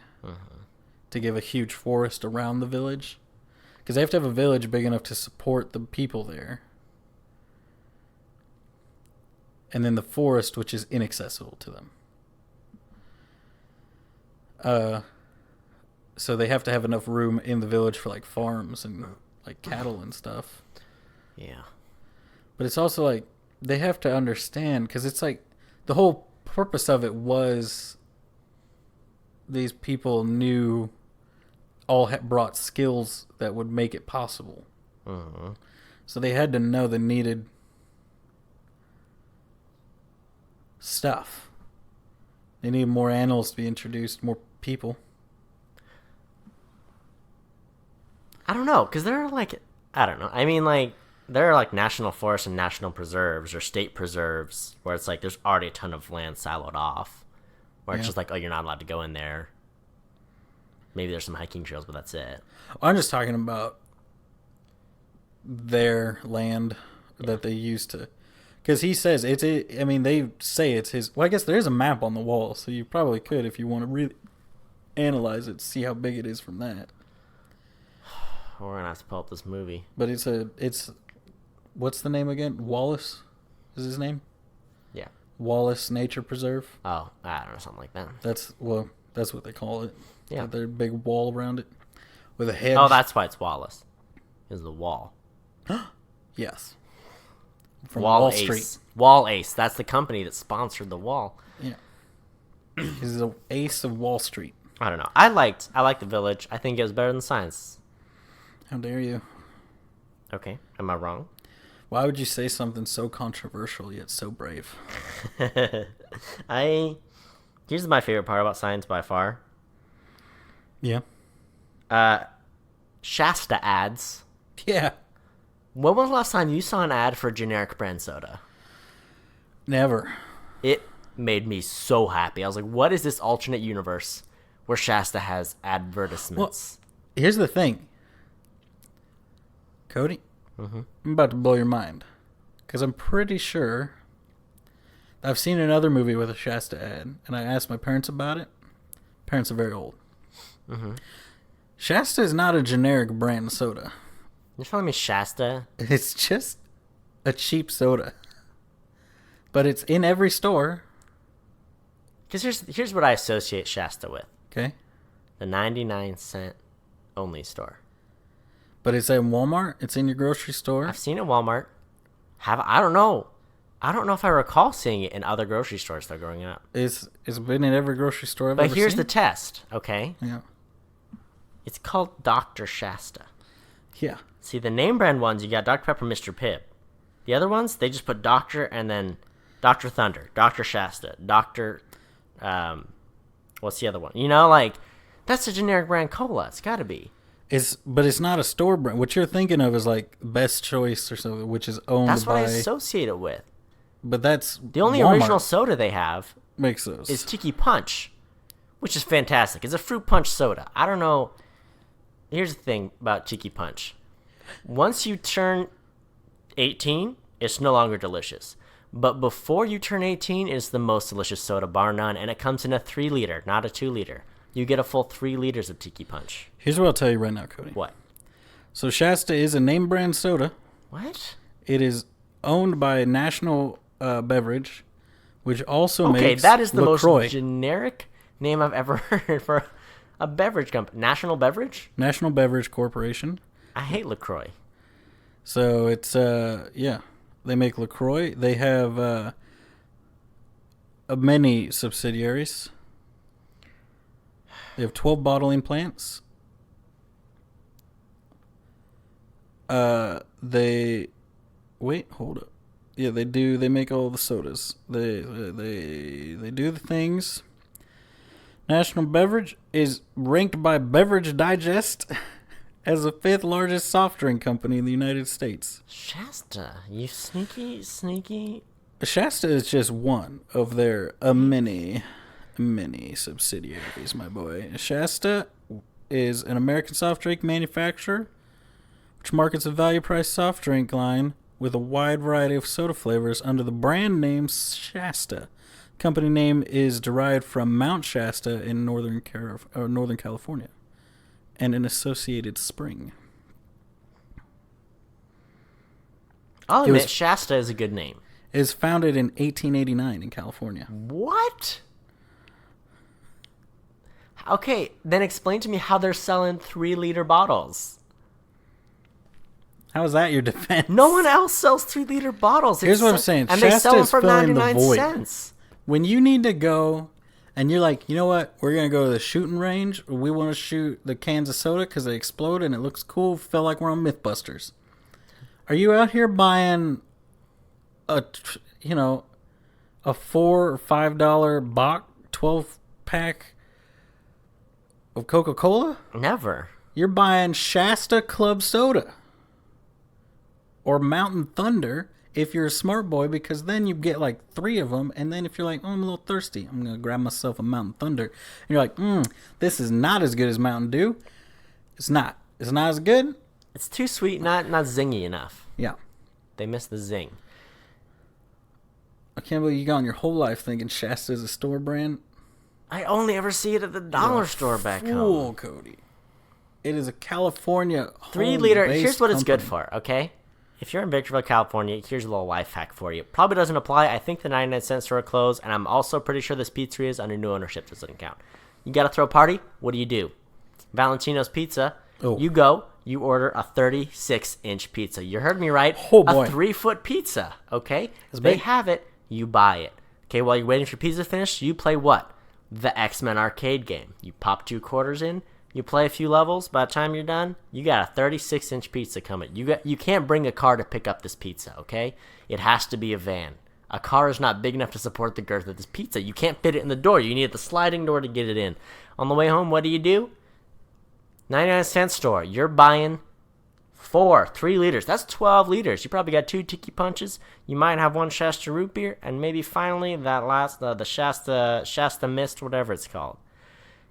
to give a huge forest around the village, because they have to have a village big enough to support the people there. And then the forest, which is inaccessible to them. So they have to have enough room in the village for like farms and like cattle and stuff. Yeah. But it's also like they have to understand, because it's like the whole purpose of it was these people knew brought skills that would make it possible. So they had to know the needed stuff. They need more animals to be introduced, more people. I don't know, because there are like, I don't know. I mean, like, there are like national forests and national preserves or state preserves where it's like there's already a ton of land siloed off, where it's just like, oh, you're not allowed to go in there. Maybe there's some hiking trails, but that's it. I'm just talking about their land that they used to. Because he says I mean, they say it's his. Well, I guess there is a map on the wall, so you probably could, if you want to really analyze it, see how big it is from that. We're gonna have to pull up this movie. But it's what's the name again? Wallace is his name? Yeah. Wallace Nature Preserve. Oh, I don't know, something like that. That's what they call it. Yeah. Their big wall around it with a hedge. Oh, that's why it's Wallace. Is the wall. Yes. From Wall Street. Wall Ace. That's the company that sponsored the wall. Yeah. He's the ace of Wall Street. I don't know. I liked The Village. I think it was better than Science. How dare you? Okay. Am I wrong? Why would you say something so controversial yet so brave? Here's my favorite part about Science by far. Yeah. Shasta ads. Yeah. When was the last time you saw an ad for a generic brand soda? Never. It made me so happy. I was like, what is this alternate universe where Shasta has advertisements? Well, here's the thing. Cody, I'm about to blow your mind. Because I'm pretty sure I've seen another movie with a Shasta ad, and I asked my parents about it. Parents are very old. Shasta is not a generic brand soda. You're telling me Shasta? It's just a cheap soda. But it's in every store. Because here's what I associate Shasta with. Okay. The 99-cent only store. But it's in Walmart? It's in your grocery store? I've seen it at Walmart. I don't know. I don't know if I recall seeing it in other grocery stores though growing up. It's been in every grocery store I've ever seen. But here's the test, okay? Yeah. It's called Dr. Shasta. Yeah. See, the name brand ones, you got Dr. Pepper, Mr. Pibb. The other ones, they just put Doctor and then Dr. Thunder, Dr. Shasta, Dr. What's the other one? Like, that's a generic brand cola. It's got to be. But it's not a store brand. What you're thinking of is like Best Choice or something, which is owned by... That's what I associate it with. But that's the only Walmart original soda they have makes those. Is Tiki Punch, which is fantastic. It's a fruit punch soda. I don't know. Here's the thing about Tiki Punch. Once you turn 18, it's no longer delicious. But before you turn 18, it's the most delicious soda, bar none. And it comes in a 3-liter, not a 2-liter. You get a full 3 liters of Tiki Punch. Here's what I'll tell you right now, Cody. What? So Shasta is a name brand soda. What? It is owned by National Beverage, which also makes Okay, that is the LaCroix. most generic name I've ever heard for a beverage company. National Beverage? National Beverage Corporation. I hate LaCroix. So it's, yeah. They make LaCroix. They have many subsidiaries. They have 12 bottling plants. Hold up. Yeah, they do. They make all the sodas. They do the things. National Beverage is ranked by Beverage Digest as the 5th largest soft drink company in the United States. Shasta, you sneaky. Shasta is just one of their many subsidiaries, my boy. Shasta is an American soft drink manufacturer which markets a value-priced soft drink line with a wide variety of soda flavors under the brand name Shasta. Company name is derived from Mount Shasta in Northern California and an associated spring. I'll admit, Shasta is a good name. It was founded in 1889 in California. What? Okay, then explain to me how they're selling 3-liter bottles. How is that your defense? No one else sells 3-liter bottles. Here's what I'm saying. And Shasta they sell them is for filling 99 the void. cents. When you need to go and you're like, you know what? We're going to go to the shooting range. We want to shoot the cans of soda because they explode and it looks cool. Feel like we're on Mythbusters. Are you out here buying a $4 or $5 box 12-pack of Coca-Cola? Never. You're buying Shasta Club Soda or Mountain Thunder if you're a smart boy, because then you get like 3 of them, and then if you're like, oh, I'm a little thirsty, I'm going to grab myself a Mountain Thunder, and you're like, this is not as good as Mountain Dew. It's not. It's not as good. It's too sweet, not zingy enough. Yeah. They miss the zing. I can't believe you gone your whole life thinking Shasta is a store brand. I only ever see it at the dollar store back home. Cody. It is a California 3-liter. home-based Here's what it's good company. for, okay? If you're in Victorville, California, here's a little life hack for you. Probably doesn't apply. I think the 99-cent store closed, and I'm also pretty sure this pizzeria is under new ownership. This doesn't count. You got to throw a party? What do? Valentino's Pizza. Oh. You go. You order a 36-inch pizza. You heard me right. Oh, boy. A 3-foot pizza, okay? That's They big. have it. You buy it. Okay, while you're waiting for pizza to finish, you play what? The X-Men arcade game. You pop 2 quarters in. You play a few levels. By the time you're done, you got a 36-inch pizza coming. You can't bring a car to pick up this pizza, okay? It has to be a van. A car is not big enough to support the girth of this pizza. You can't fit it in the door. You need the sliding door to get it in. On the way home, what do? 99-cent store. You're buying 3 liters. That's 12 liters. You probably got 2 tiki punches. You might have 1 Shasta root beer, and maybe finally that last the Shasta Mist, whatever it's called.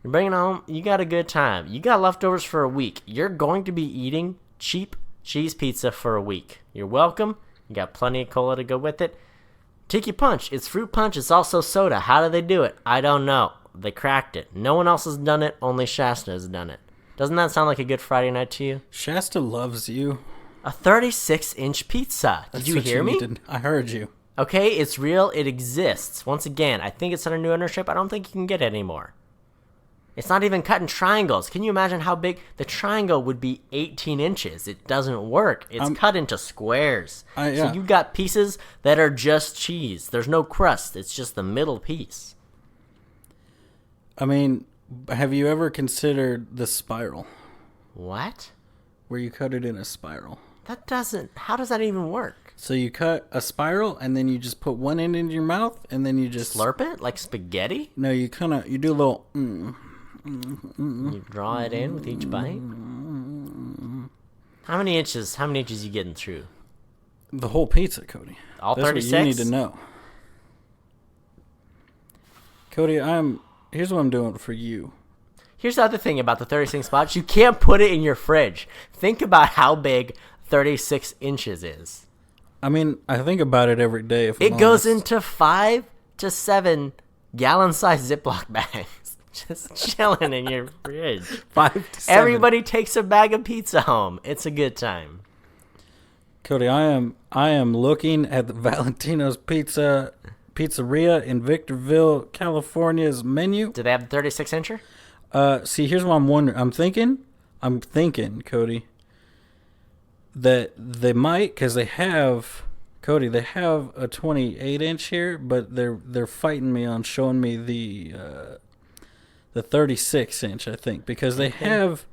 You're bringing it home. You got a good time. You got leftovers for a week. You're going to be eating cheap cheese pizza for a week. You're welcome. You got plenty of cola to go with it. Tiki punch. It's fruit punch. It's also soda. How do they do it? I don't know. They cracked it. No one else has done it. Only Shasta has done it. Doesn't that sound like a good Friday night to you? Shasta loves you. A 36-inch pizza. Did you hear me? I heard you. Okay, it's real. It exists. Once again, I think it's under new ownership. I don't think you can get it anymore. It's not even cut in triangles. Can you imagine how big? The triangle would be 18 inches. It doesn't work. It's cut into squares. Yeah. So you got pieces that are just cheese. There's no crust. It's just the middle piece. I mean, have you ever considered the spiral? What? Where you cut it in a spiral. How does that even work? So you cut a spiral and then you just put one end into your mouth and then you just Slurp it? Like spaghetti? No, you do a little You draw it in with each bite? How many inches you getting through? The whole pizza, Cody. All That's 36? what you need to know. Cody, here's what I'm doing for you. Here's the other thing about the 36 spots. You can't put it in your fridge. Think about how big 36 inches is. I mean, I think about it every day. If I'm It goes honest. into 5 to 7 gallon-sized Ziploc bags. Just chilling in your fridge. 5 to 7. Everybody takes a bag of pizza home. It's a good time. Cody, I am looking at the Valentino's Pizzeria in Victorville, California's menu. Do they have the 36-incher? See, here's what I'm wondering. I'm thinking, Cody, that they might, because they have Cody, they have a 28-inch here, but they're fighting me on showing me the 36-inch, I think, because they have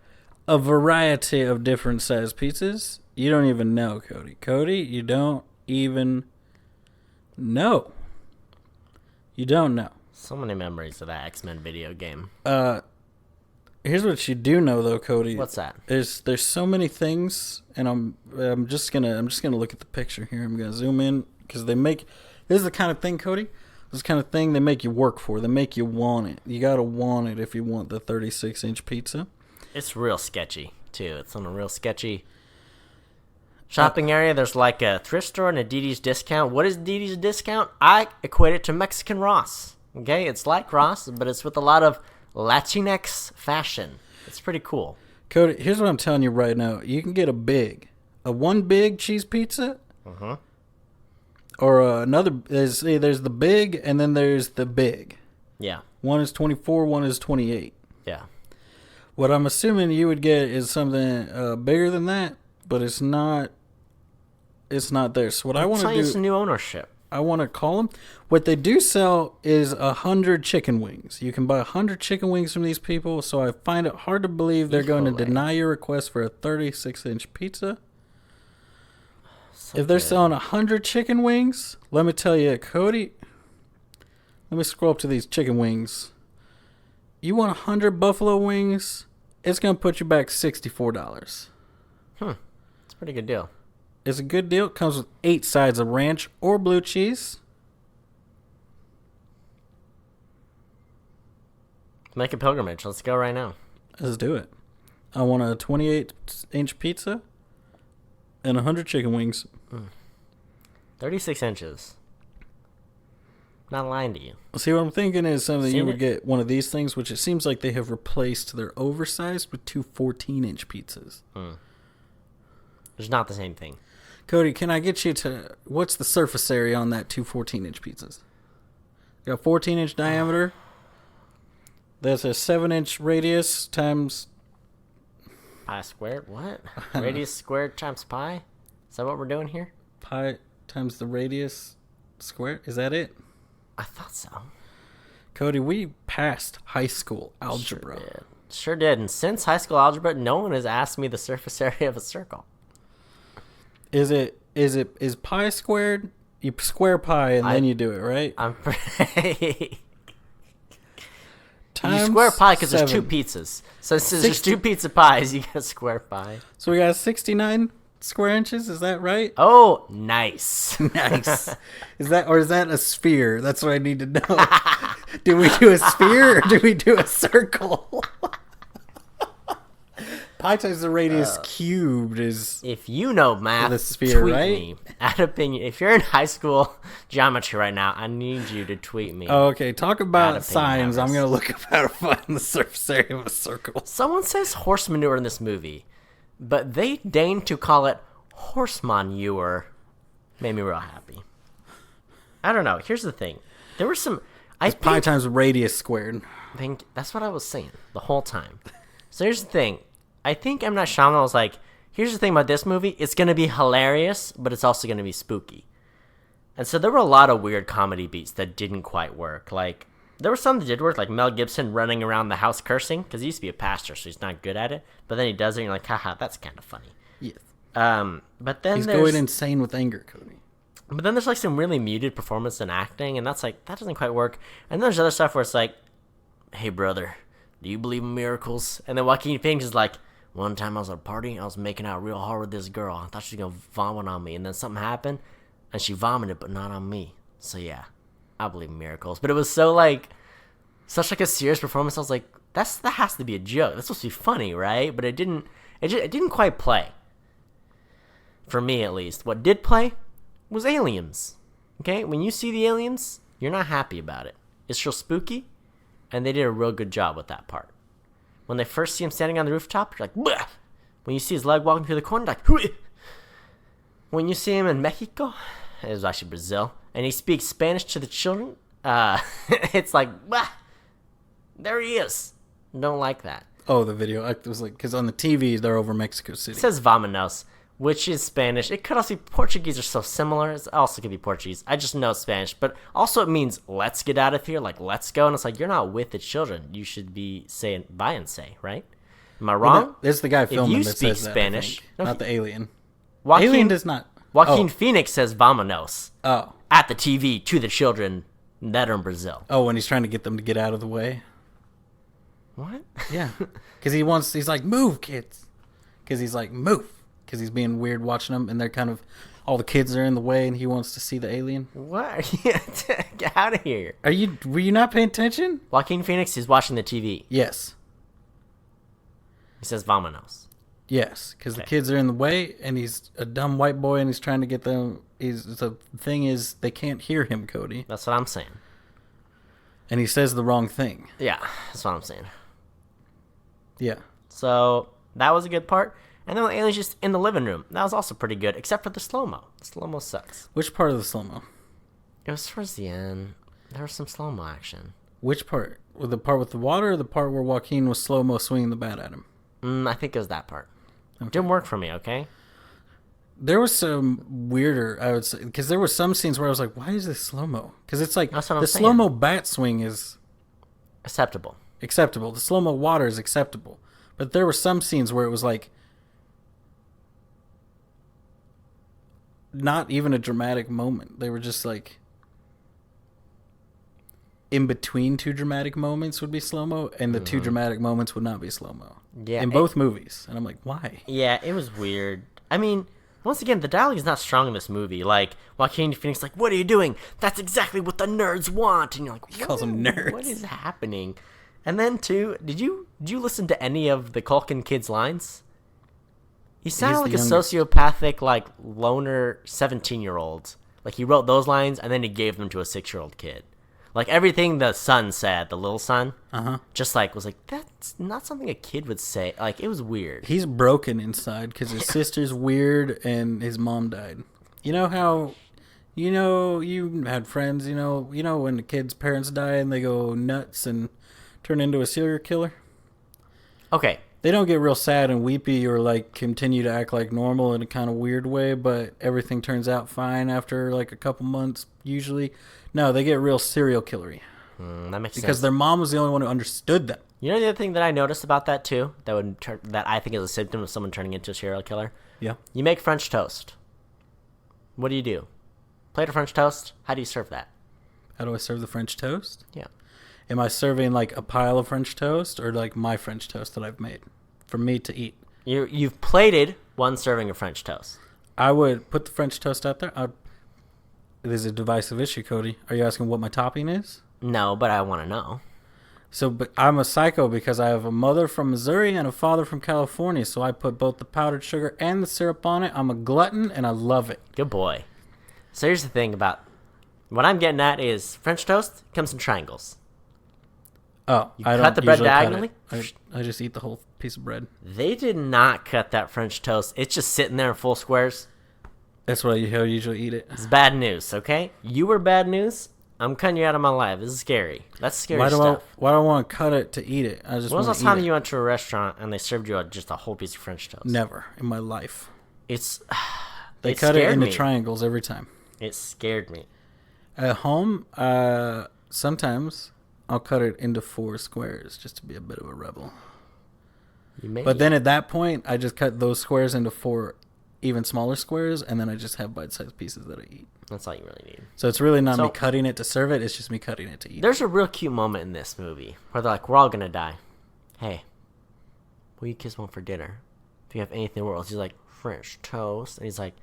a variety of different size pizzas. You don't even know, Cody. Cody, you don't even know. You don't know. So many memories of that X-Men video game. Here's what you do know, though, Cody. What's that? There's so many things, and I'm just gonna look at the picture here. I'm gonna zoom in because this is the kind of thing, Cody. This is the kind of thing they make you work for. They make you want it. You gotta want it if you want the 36-inch pizza. It's real sketchy too. It's on a real sketchy shopping area. There's like a thrift store and a DD's discount. What is DD's discount? I equate it to Mexican Ross. Okay, it's like Ross, but it's with a lot of Latinx fashion. It's pretty cool. Cody, here's what I'm telling you right now. You can get a one big cheese pizza, or another. There's the big, and then there's the big. Yeah. One is 24, one is 28. Yeah. What I'm assuming you would get is something bigger than that, but it's not. It's not there. So what I want to do is new ownership. I want to call them. What they do sell is 100 chicken wings. You can buy 100 chicken wings from these people, so I find it hard to believe they're going to deny your request for a 36-inch pizza. If they're selling 100 chicken wings, let me tell you, Cody, let me scroll up to these chicken wings. You want 100 buffalo wings, it's going to put you back $64. It's a pretty good deal. It's a good deal. It comes with 8 sides of ranch or blue cheese. Make a pilgrimage. Let's go right now. Let's do it. I want a 28-inch pizza and 100 chicken wings. 36 inches. Not lying to you. See, what I'm thinking is something you would get one of these things, which it seems like they have replaced their oversized with 2 14-inch pizzas. It's not the same thing. Cody, can I get you to... What's the surface area on that 2 14-inch pizzas? You got 14-inch diameter. That's a 7-inch radius times... Pi squared? What? Radius squared times pi? Is that what we're doing here? Pi times the radius squared? Is that it? I thought so. Cody, we passed high school algebra. Sure did. And since high school algebra, no one has asked me the surface area of a circle. Is pi squared? You square pi and then you do it, right? You square pi because there's 2 pizzas. So since there's 2 pizza pies, you got square pi. So we got 69 square inches. Is that right? Oh, nice. Nice. Is that a sphere? That's what I need to know. Do we do a sphere or do we do a circle? Pi times the radius cubed is... If you know math, the sphere, tweet right? me. Add opinion. If you're in high school geometry right now, I need you to tweet me. Oh, okay, talk about signs. I'm going to look up how to find the surface area of a circle. Someone says horse manure in this movie, but they deign to call it horse manure. Made me real happy. I don't know. Here's the thing. There were some... Pi times radius squared. That's what I was saying the whole time. So here's the thing. I think M. Night Shyamalan was like, here's the thing about this movie. It's going to be hilarious, but it's also going to be spooky. And so there were a lot of weird comedy beats that didn't quite work. Like, there were some that did work, like Mel Gibson running around the house cursing, because he used to be a pastor, so he's not good at it. But then he does it, and you're like, haha, that's kind of funny. Yes. But then he's going insane with anger, Cody. But then there's like some really muted performance and acting, and that's like, that doesn't quite work. And then there's other stuff where it's like, hey, brother, do you believe in miracles? And then Joaquin Phoenix is like, one time I was at a party, I was making out real hard with this girl. I thought she was going to vomit on me. And then something happened, and she vomited, but not on me. So yeah, I believe in miracles. But it was so like, such like a serious performance. I was like, that has to be a joke. That's supposed to be funny, right? But it didn't quite play. For me, at least. What did play was aliens. Okay? When you see the aliens, you're not happy about it. It's real spooky, and they did a real good job with that part. When they first see him standing on the rooftop, you're like, bleh! When you see his leg walking through the corner, like, hooey! When you see him in Mexico, it was actually Brazil, and he speaks Spanish to the children, it's like, bleh! There he is. Don't like that. Oh, the video. It was like, because on the TV, they're over Mexico City. It says Vamanos. which is Spanish. It could also be Portuguese, are so similar. It also could be Portuguese. I just know Spanish. But also it means let's get out of here, like let's go. And it's like, you're not with the children. You should be saying bye and say, right? Am I wrong? Well, there's the guy filming you that speak says Spanish, that, not the alien. Joaquin, Alien does not. Joaquin Phoenix says vamonos Oh. at the TV to the children that are in Brazil. Oh, when he's trying to get them to get out of the way. What? Yeah. Because he's like, move, kids. Because he's like, move. Because he's being weird watching them, and they're kind of, all the kids are in the way, and he wants to see the alien. What? Get out of here. Were you not paying attention? Joaquin Phoenix is watching the TV. Yes. He says vamonos. Yes, because the kids are in the way, and he's a dumb white boy, and he's trying to get them. The thing is, they can't hear him, Cody. That's what I'm saying. And he says the wrong thing. Yeah, that's what I'm saying. Yeah. So that was a good part. And then the alien's just in the living room. That was also pretty good, except for the slow-mo. The slow-mo sucks. Which part of the slow-mo? It was towards the end. There was some slow-mo action. Which part? The part with the water, or the part where Joaquin was slow-mo swinging the bat at him? I think it was that part. Okay. Didn't work for me, okay? There was some weirder, I would say, because there were some scenes where I was like, why is this slow-mo? Because it's like, the slow-mo bat swing is acceptable. The slow-mo water is acceptable. But there were some scenes where it was like, not even a dramatic moment. They were just like, in between two dramatic moments would be slow-mo, and the two dramatic moments would not be slow-mo. Yeah. In both movies. And I'm like, why? Yeah, it was weird. I mean, once again, the dialogue is not strong in this movie. Like, Joaquin Phoenix, like, what are you doing? That's exactly what the nerds want. And you're like, he calls them nerds. What is happening? And then, too, did you listen to any of the Culkin kid's lines? He sounded like a sociopathic, like, loner 17-year-old. Like, he wrote those lines, and then he gave them to a 6-year-old kid. Like, everything the son said, the little son, just, like, was like, that's not something a kid would say. Like, it was weird. He's broken inside because his sister's weird and his mom died. You know how, you had friends, when the kid's parents die and they go nuts and turn into a serial killer? Okay. They don't get real sad and weepy or, like, continue to act like normal in a kind of weird way, but everything turns out fine after, like, a couple months, usually. No, they get real serial killery. That makes sense. Because their mom was the only one who understood them. You know the other thing that I noticed about that, too, that I think is a symptom of someone turning into a serial killer? Yeah. You make French toast. What do? Plate of French toast? How do you serve that? How do I serve the French toast? Yeah. Am I serving, like, a pile of French toast or, like, my French toast that I've made for me to eat? You've plated one serving of French toast. I would put the French toast out there. There's a divisive issue, Cody. Are you asking what my topping is? No, but I want to know. So, but I'm a psycho because I have a mother from Missouri and a father from California, so I put both the powdered sugar and the syrup on it. I'm a glutton, and I love it. Good boy. So here's the thing about... What I'm getting at is French toast comes in triangles. Oh, I cut the bread diagonally? I just eat the whole piece of bread. They did not cut that French toast. It's just sitting there in full squares. That's what I usually eat it. It's bad news, okay? You were bad news. I'm cutting you out of my life. This is scary. That's scary stuff. Why do I want to cut it to eat it? I just When was the want last time you went to a restaurant and they served you just a whole piece of French toast? Never in my life. They cut it into triangles every time. It scared me. At home, sometimes I'll cut it into 4 squares just to be a bit of a rebel. But then at that point, I just cut those squares into 4 even smaller squares, and then I just have bite-sized pieces that I eat. That's all you really need. So it's really not me cutting it to serve it, it's just me cutting it to eat. There's a real cute moment in this movie where they're like, we're all going to die. Hey, what do you kids want for dinner? If you have anything in the world. He's like, French toast. And he's like,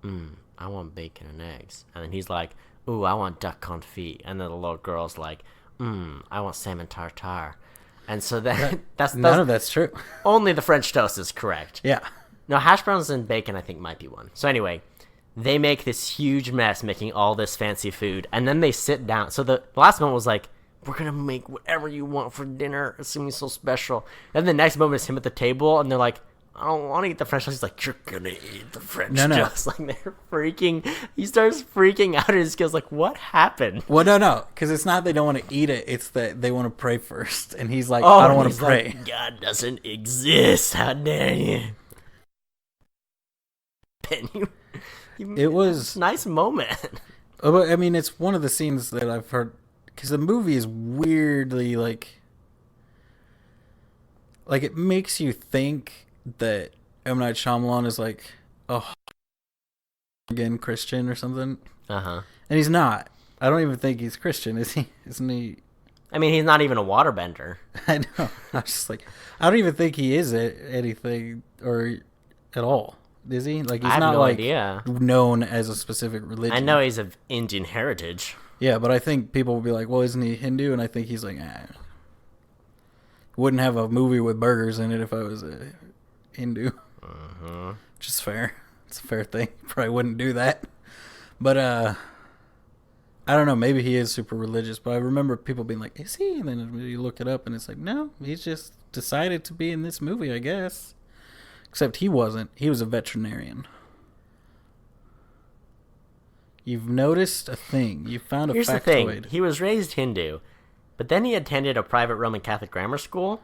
I want bacon and eggs. And then he's like, ooh, I want duck confit. And then the little girl's like, I want salmon tartare. And so that's none of that's true. Only the French toast is correct. Yeah. No, hash browns and bacon I think might be one. So anyway, they make this huge mess making all this fancy food. And then they sit down. So the last moment was like, we're going to make whatever you want for dinner. It's going to be so special. And the next moment is him at the table. And they're like, I don't want to eat the French toast. He's like, you're going to eat the French toast. Like, they're freaking. He starts freaking out. And his kid's like, what happened? Well, no. Because it's not they don't want to eat it. It's that they want to pray first. And he's like, I don't want to pray. Like, God doesn't exist. How dare you? Ben, It was nice moment. I mean, it's one of the scenes that I've heard because the movie is weirdly like it makes you think that M. Night Shyamalan is like a again Christian or something, And he's not. I don't even think he's Christian, is he? Isn't he? I mean, he's not even a waterbender. I know. I'm just like, I don't even think he is anything or at all. Is he? Like, he's I have not no like idea. known as a specific religion. I know he's of Indian heritage. Yeah, but I think people will be like, well, isn't he Hindu? And I think he's like, wouldn't have a movie with burgers in it if I was a Hindu. Which is fair. It's a fair thing. Probably wouldn't do that. But, I don't know. Maybe he is super religious, but I remember people being like, is he? And then you look it up and it's like, no, he's just decided to be in this movie, I guess. Except he wasn't. He was a veterinarian. You've noticed a thing. You found a Here's factoid. the thing. He was raised Hindu, but then he attended a private Roman Catholic grammar school,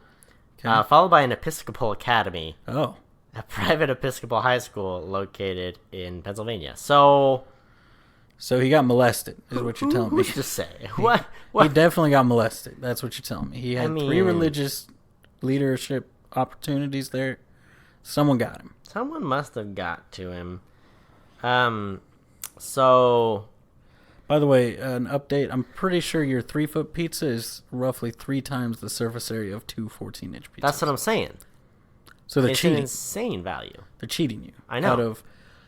followed by an Episcopal academy. Oh. A private Episcopal high school located in Pennsylvania. So he got molested, is what you're telling me. Who's to say? What? He definitely got molested. That's what you're telling me. He had 3 religious leadership opportunities there. Someone got him. Someone must have got to him. So, by the way, an update. I'm pretty sure your 3-foot pizza is roughly 3 times the surface area of 2 14-inch pizzas. That's what I'm saying. So they're cheating. It's an insane value. They're cheating you. I know. Out of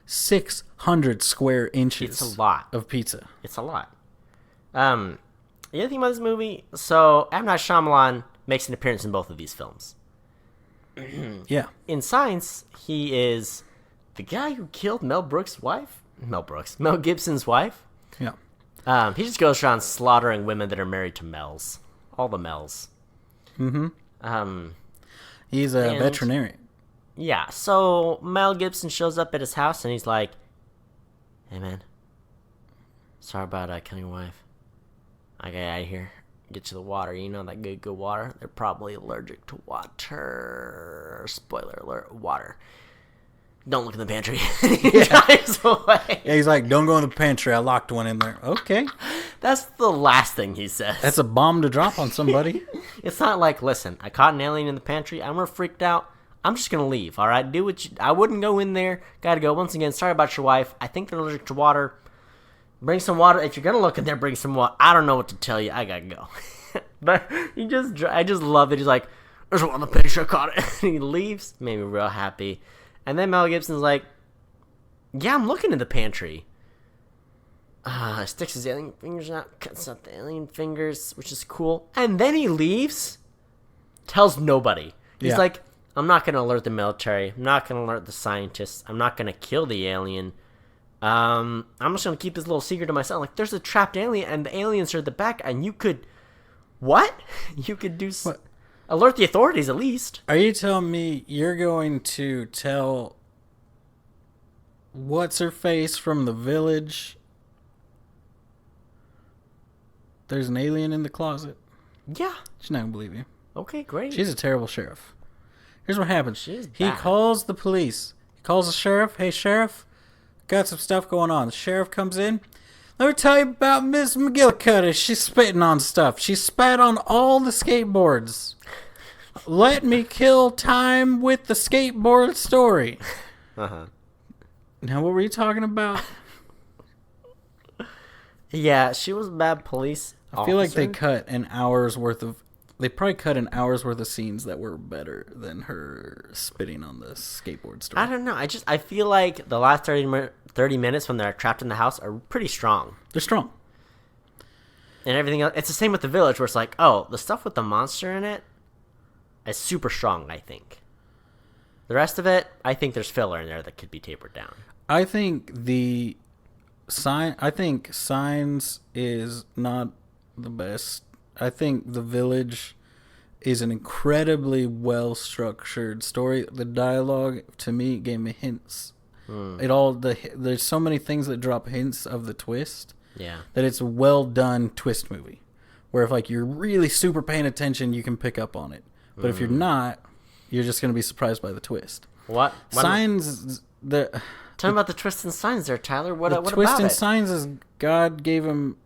600 square inches. It's a lot of pizza. It's a lot. The other thing about this movie, so M. Night Shyamalan makes an appearance in both of these films. Yeah. In Signs, he is the guy who killed Mel Gibson's wife. Yeah. He just goes around slaughtering women that are married to Mels. All the Mels. He's a veterinarian. Yeah, so Mel Gibson shows up at his house and he's like, hey man, sorry about killing your wife. I got out of here. Get you the water. You know that good water? They're probably allergic to water. Spoiler alert, water. Don't look in the pantry. He drives away. Yeah, he's like, don't go in the pantry. I locked one in there. Okay. That's the last thing he says. That's a bomb to drop on somebody. It's not like, listen, I caught an alien in the pantry. I'm freaked out. I'm just going to leave, all right? Do what I wouldn't go in there. Got to go. Once again, sorry about your wife. I think they're allergic to water. Bring some water. If you're going to look in there, bring some water. I don't know what to tell you. I got to go. But I just love it. He's like, there's one in the picture. I caught it. And he leaves. Made me real happy. And then Mel Gibson's like, yeah, I'm looking in the pantry. Sticks his alien fingers out, cuts out the alien fingers, which is cool. And then he leaves, tells nobody. He's like, I'm not going to alert the military. I'm not going to alert the scientists. I'm not going to kill the alien. I'm just going to keep this little secret to myself. Like, there's a trapped alien, and the aliens are at the back, and you could... What? You could do... What? Alert the authorities, at least. Are you telling me you're going to tell... What's-her-face from The Village... There's an alien in the closet? Yeah. She's not going to believe you. Okay, great. She's a terrible sheriff. Here's what happens. He bad. calls the police. He calls the sheriff. Hey, sheriff, got some stuff going on. The sheriff comes in. Let me tell you about Miss McGillicuddy. She's spitting on stuff. She spat on all the skateboards. Let me kill time with the skateboard story. Uh-huh. Now, what were you talking about? Yeah, she was a bad police officer. I feel like they cut an hour's worth of... They probably cut an hour's worth of scenes that were better than her spitting on the skateboard story. I don't know. I feel like the last 30 minutes when they're trapped in the house are pretty strong. They're strong. And everything else... It's the same with The Village, where it's like, oh, the stuff with the monster in it is super strong, I think. The rest of it, I think there's filler in there that could be tapered down. I think Signs is not the best. I think The Village is an incredibly well-structured story. The dialogue, to me, gave me hints. There's so many things that drop hints of the twist. Yeah. That it's a well-done twist movie. Where if you're really super paying attention, you can pick up on it. But if you're not, you're just going to be surprised by the twist. What? Signs... Tell me about the twists and signs there, Tyler. What The about twist and it? signs is God gave him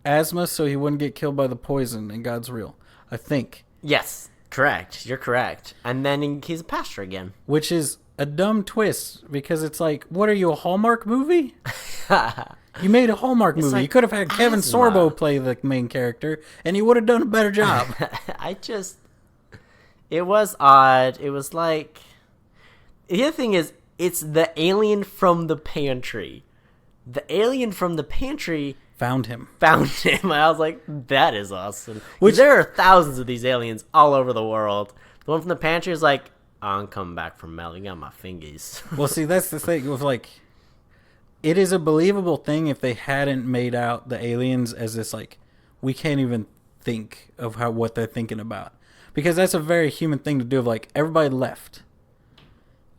asthma so he wouldn't get killed by the poison, and God's real. I think. Yes, correct. You're correct. And then he's a pastor again. Which is a dumb twist because it's like, what are you, a Hallmark movie? You made a Hallmark movie. like You could have had Kevin asthma. Sorbo play the main character, and you would have done a better job. It was odd. It was like, the other thing is, it's the alien from the pantry. The alien from the pantry Found him. found him. I was like, that is awesome. There are thousands of these aliens all over the world. The one from the pantry is like, I'm coming back from Mel. You got my fingies. Well, see, that's the thing with like, it is a believable thing if they hadn't made out the aliens as this like, we can't even think of what they're thinking about, because that's a very human thing to do. Of like, everybody left.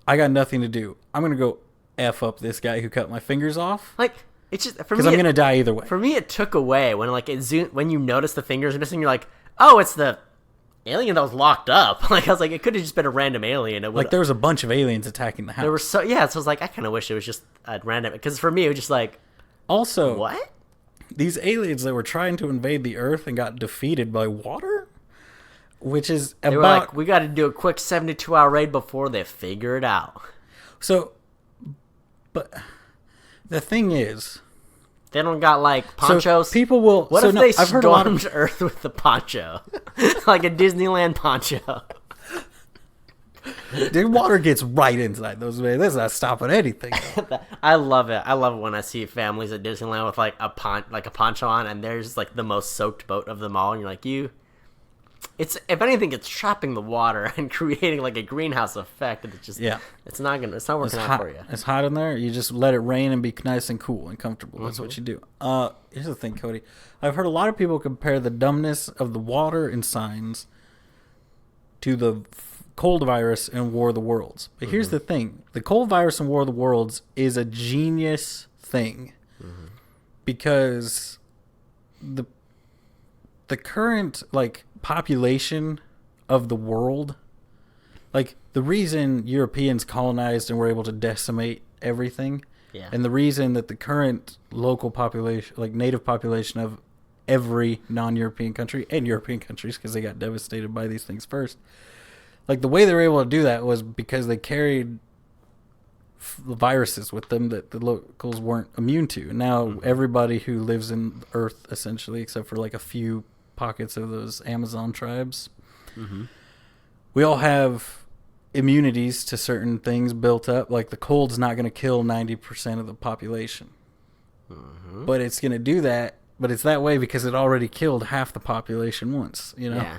I got nothing to do. I'm gonna go f up this guy who cut my fingers off. Like, it's just, for me, Because I'm gonna die either way. For me, it took away when like when you notice the fingers are missing. You're like, oh, it's the alien that was locked up. Like, I was like, it could have just been a random alien. It Like, there was a bunch of aliens attacking the house. there were so So I was like, I kind of wish it was just a random. Because for me, it was just like, Also, what? these aliens that were trying to invade the Earth and got defeated by water, which is They were about like, we got to do a quick 72-hour raid before they figure it out. so. But the thing is, They don't got like ponchos. so people will. What so if no, they I've heard a lot of stormed Earth with the poncho, like a Disneyland poncho? the water gets right inside those. Man, that's not stopping anything. I love it. I love it when I see families at Disneyland with like a poncho on, and there's like the most soaked boat of them all, and you're like, it's, if anything, it's trapping the water and creating like a greenhouse effect. And it's just, it's not working out for you. It's hot in there. You just let it rain and be nice and cool and comfortable. That's what you do. Here's the thing, Cody. I've heard a lot of people compare the dumbness of the water and signs to the cold virus and War of the Worlds. But here's the thing: the cold virus and War of the Worlds is a genius thing because the current like population of the world, like the reason Europeans colonized and were able to decimate everything, and the reason that the current local population, like native population of every non-European country and European countries, because they got devastated by these things first, like the way they were able to do that was because they carried viruses with them that the locals weren't immune to. Now everybody who lives in Earth, essentially, except for like a few pockets of those Amazon tribes, we all have immunities to certain things built up. Like the cold's not going to kill 90% of the population, but it's going to do that. But it's that way because it already killed half the population once, you know? Yeah.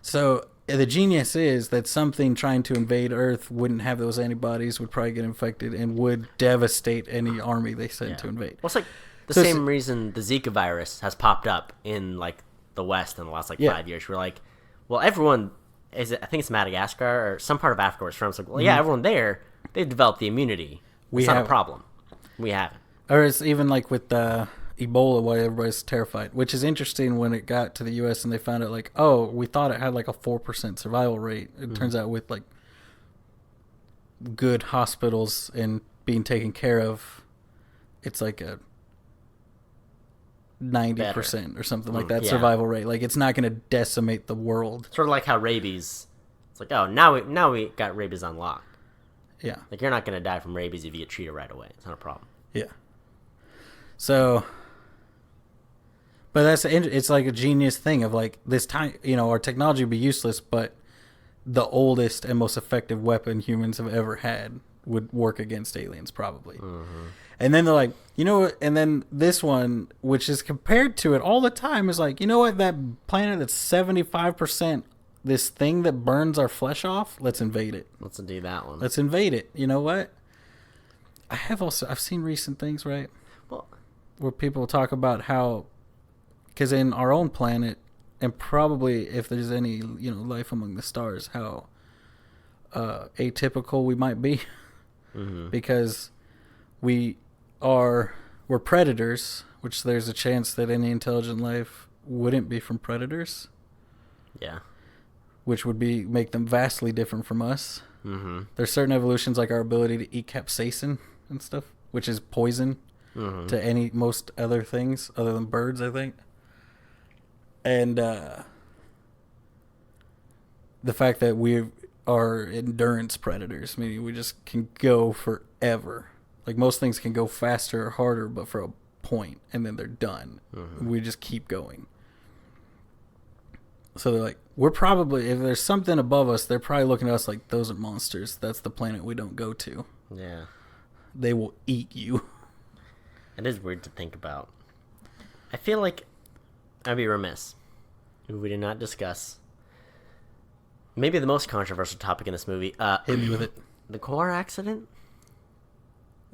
So the genius is that something trying to invade Earth wouldn't have those antibodies, would probably get infected, and would devastate any army they sent to invade. Well, it's like the same reason the Zika virus has popped up in like the West in the last like 5 years. We're like, well, everyone I think it's Madagascar or some part of Africa where it's from. It's like, well, yeah, everyone there, they've developed the immunity. It's not a problem. We haven't. Or it's even like with Ebola, why everybody's terrified, which is interesting. When it got to the U.S. and they found out, like, oh, we thought it had like a 4% survival rate. It turns out with like good hospitals and being taken care of, it's like a 90% or something like that survival rate. Like, it's not going to decimate the world. Sort of like how rabies. It's like, oh, now we got rabies unlocked. Yeah. Like, you're not going to die from rabies if you get treated right away. It's not a problem. Yeah. So, but it's like a genius thing of like this time, you know, our technology would be useless, but the oldest and most effective weapon humans have ever had would work against aliens probably. And then they're like, you know what? And then this one, which is compared to it all the time, is like, you know what? That planet that's 75% this thing that burns our flesh off, let's invade it. Let's do that one. Let's invade it. You know what? I've seen recent things, right? Well, where people talk about how, because in our own planet, and probably if there's any, you know, life among the stars, how atypical we might be. Because we're predators, which there's a chance that any intelligent life wouldn't be from predators. Yeah. which would be make them vastly different from us. Mm-hmm. There's certain evolutions like our ability to eat capsaicin and stuff, which is poison to most other things other than birds, I think. And the fact that we are endurance predators, meaning we just can go forever. Like most things can go faster or harder, but for a point, and then they're done. We just keep going. So they're like, we're probably, if there's something above us, they're probably looking at us like, those are monsters. That's the planet we don't go to. Yeah. They will eat you. It is weird to think about. I feel like I'd be remiss if we did not discuss maybe the most controversial topic in this movie. Hit me with it. The car accident?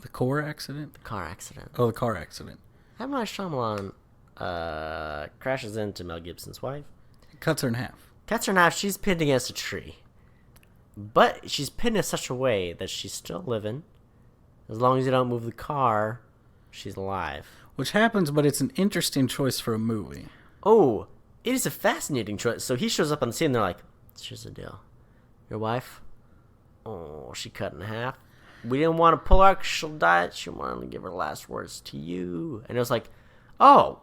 The core accident? The car accident. Oh, the car accident. M. Night Shyamalan crashes into Mel Gibson's wife. Cuts her in half. Cuts her in half. She's pinned against a tree. But she's pinned in such a way that she's still living. As long as you don't move the car, she's alive. Which happens, but it's an interesting choice for a movie. Oh, it is a fascinating choice. So he shows up on the scene and they're like, here's the deal. Your wife, oh, she cut in half. We didn't want to pull her because she'll die. She wanted to give her last words to you. And it was like, oh,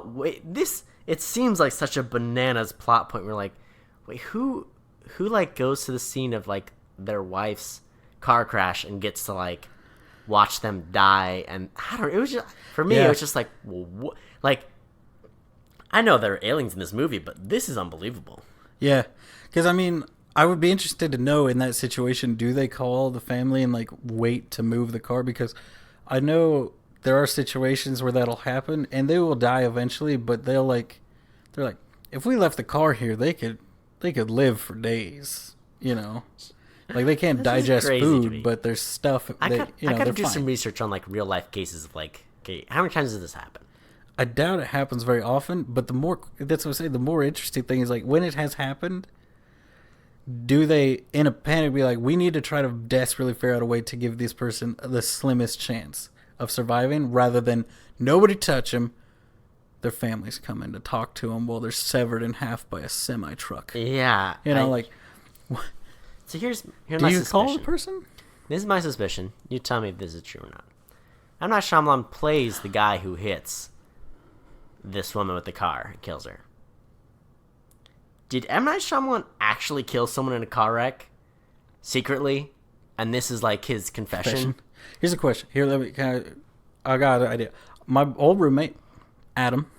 wait, this, it seems like such a bananas plot point. We're like, wait, who like goes to the scene of like their wife's car crash and gets to like watch them die? And I don't know, it was just, for me, it was just like, well, like, I know there are aliens in this movie, but this is unbelievable. Yeah, because I mean, I would be interested to know in that situation, do they call the family and like wait to move the car? Because I know there are situations where that'll happen and they will die eventually, but they're like, if we left the car here, they could live for days, you know? Like they can't digest food, but there's stuff. I gotta do fine. some research on like real life cases of like, okay, how many times does this happen? I doubt it happens very often, but that's what I say, the more interesting thing is like when it has happened, do they in a panic be like, we need to try to desperately figure out a way to give this person the slimmest chance of surviving, rather than nobody touch them, their families come in to talk to them while they're severed in half by a semi truck. Yeah, like. So here's do my you suspicion. call the person? This is my suspicion. You tell me if this is true or not. M. Night Shyamalan plays the guy who hits this woman with the car and kills her. Did M. Night Shyamalan actually kill someone in a car wreck secretly? And this is like his confession? Here's a question. Here, I got an idea. My old roommate, Adam,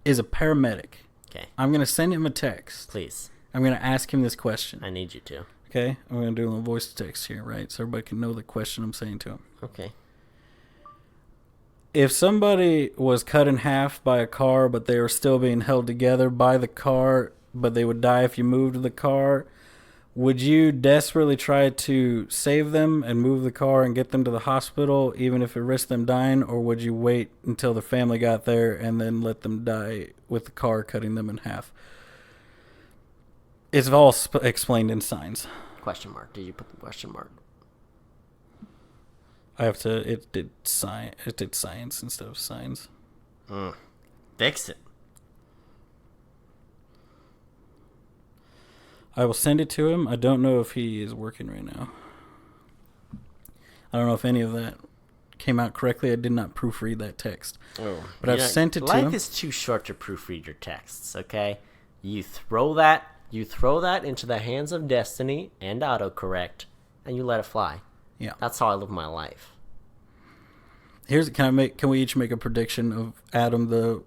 is a paramedic. Okay. I'm going to send him a text. Please. I'm going to ask him this question. I need you to. Okay? I'm going to do a little voice to text here, right? So everybody can know the question I'm saying to him. Okay. If somebody was cut in half by a car, but they were still being held together by the car, but they would die if you moved the car, would you desperately try to save them and move the car and get them to the hospital, even if it risked them dying, or would you wait until the family got there and then let them die with the car cutting them in half? It's all explained in signs. Question mark. Did you put the question mark? I have to. It did science instead of signs. Fix it. I will send it to him. I don't know if he is working right now. I don't know if any of that came out correctly. I did not proofread that text. Oh, but I've sent it to him. Life is too short to proofread your texts, okay? You throw that into the hands of destiny and autocorrect, and you let it fly. Yeah. That's how I live my life. Can we each make a prediction of Adam?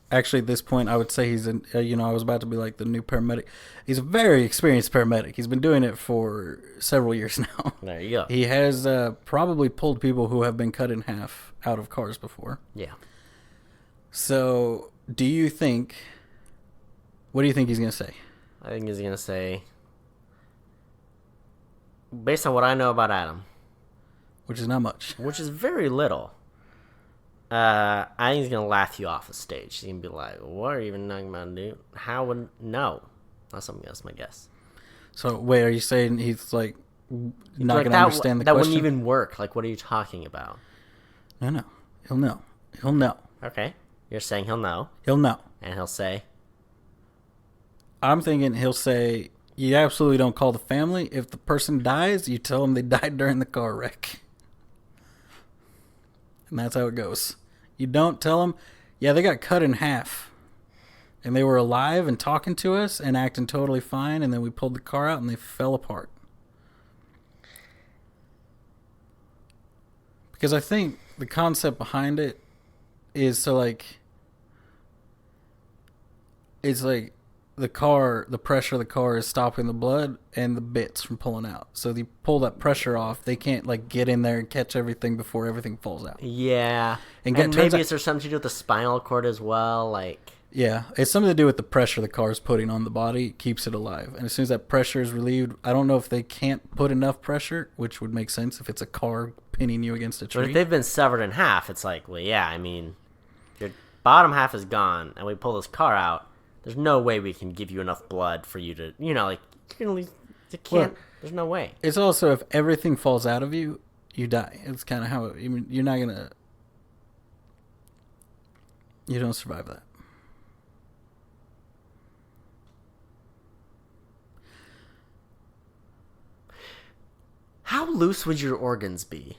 Actually, at this point, I would say he's I was about to be like the new paramedic. He's a very experienced paramedic. He's been doing it for several years now. There you go. He has probably pulled people who have been cut in half out of cars before. Yeah. So, what do you think he's going to say? I think he's going to say, based on what I know about Adam, which is not much. Which is very little. I think he's going to laugh you off the stage. He's going to be like, what are you even talking about, dude? How would... No. That's my guess. So, wait, are you saying he's, like, not like going to understand the question? That wouldn't even work. Like, what are you talking about? No. He'll know. He'll know. Okay. You're saying he'll know. He'll know. And he'll say... I'm thinking he'll say, you absolutely don't call the family. If the person dies, you tell them they died during the car wreck. And that's how it goes. You don't tell them, yeah, they got cut in half. And they were alive and talking to us and acting totally fine. And then we pulled the car out and they fell apart. Because I think the concept behind it is so like, it's like the pressure of the car is stopping the blood and the bits from pulling out. So if you pull that pressure off, they can't like get in there and catch everything before everything falls out. Yeah. And maybe is there something to do with the spinal cord as well? Like, yeah, it's something to do with the pressure the car is putting on the body. It keeps it alive. And as soon as that pressure is relieved, I don't know if they can't put enough pressure, which would make sense if it's a car pinning you against a tree. But if they've been severed in half, it's like, well, yeah, I mean, your bottom half is gone, and we pull this car out. There's no way we can give you enough blood for you to, like, you can't. Well, there's no way. It's also if everything falls out of you, you die. It's kind of how you're not gonna. You don't survive that. How loose would your organs be?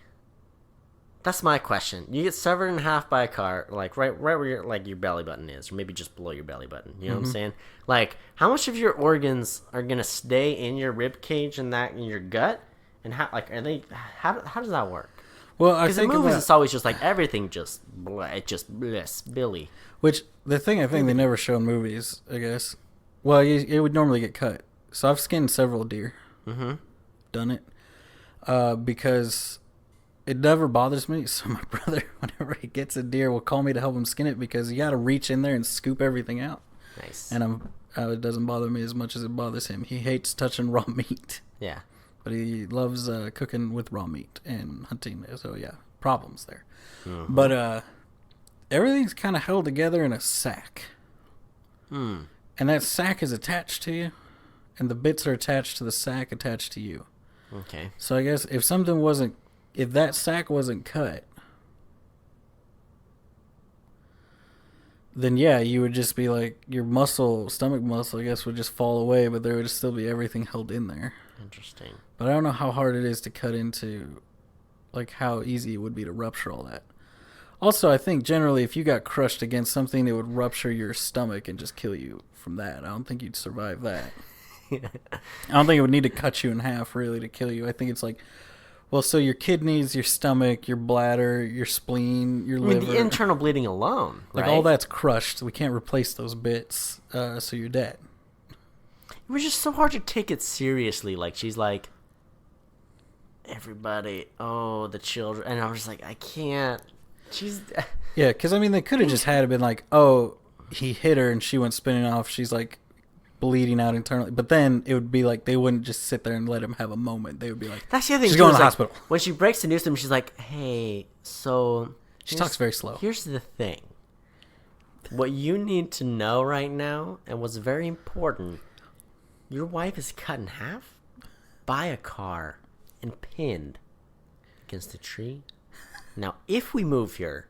That's my question. You get severed in half by a car, like right where your belly button is, or maybe just below your belly button. You know what I'm saying? Like, how much of your organs are gonna stay in your rib cage and that in your gut? And how are they? How does that work? Well, I think in movies it's always just like everything just Billy. Which the thing I think they never show in movies, I guess. Well, it would normally get cut. So I've skinned several deer. Done it. Because it never bothers me. So my brother, whenever he gets a deer, will call me to help him skin it because you got to reach in there and scoop everything out. Nice. And it doesn't bother me as much as it bothers him. He hates touching raw meat. Yeah. But he loves cooking with raw meat and hunting. So yeah, problems there. But everything's kind of held together in a sack. And that sack is attached to you, and the bits are attached to the sack attached to you. Okay. So I guess if that sack wasn't cut, then yeah, you would just be like, your stomach muscle, I guess, would just fall away, but there would still be everything held in there. Interesting. But I don't know how hard it is to cut into, like how easy it would be to rupture all that. Also, I think generally if you got crushed against something, it would rupture your stomach and just kill you from that. I don't think you'd survive that. I don't think it would need to cut you in half really to kill you. I think it's like, well, so your kidneys, your stomach, your bladder, your spleen, your liver. The internal bleeding alone, like right? all that's crushed. We can't replace those bits, so you're dead. It was just so hard to take it seriously. Like, she's like, everybody, the children. And I was just like, I can't. Yeah, because, I mean, they could have just had it been like, oh, he hit her and she went spinning off. She's like, bleeding out internally, but then it would be like they wouldn't just sit there and let him have a moment. They would be like, that's the other thing. She's going to the hospital. When she breaks the news to him, she's like, hey, so she talks very slow. Here's the thing. What you need to know right now, and what's very important, your wife is cut in half by a car and pinned against a tree. Now, if we move her,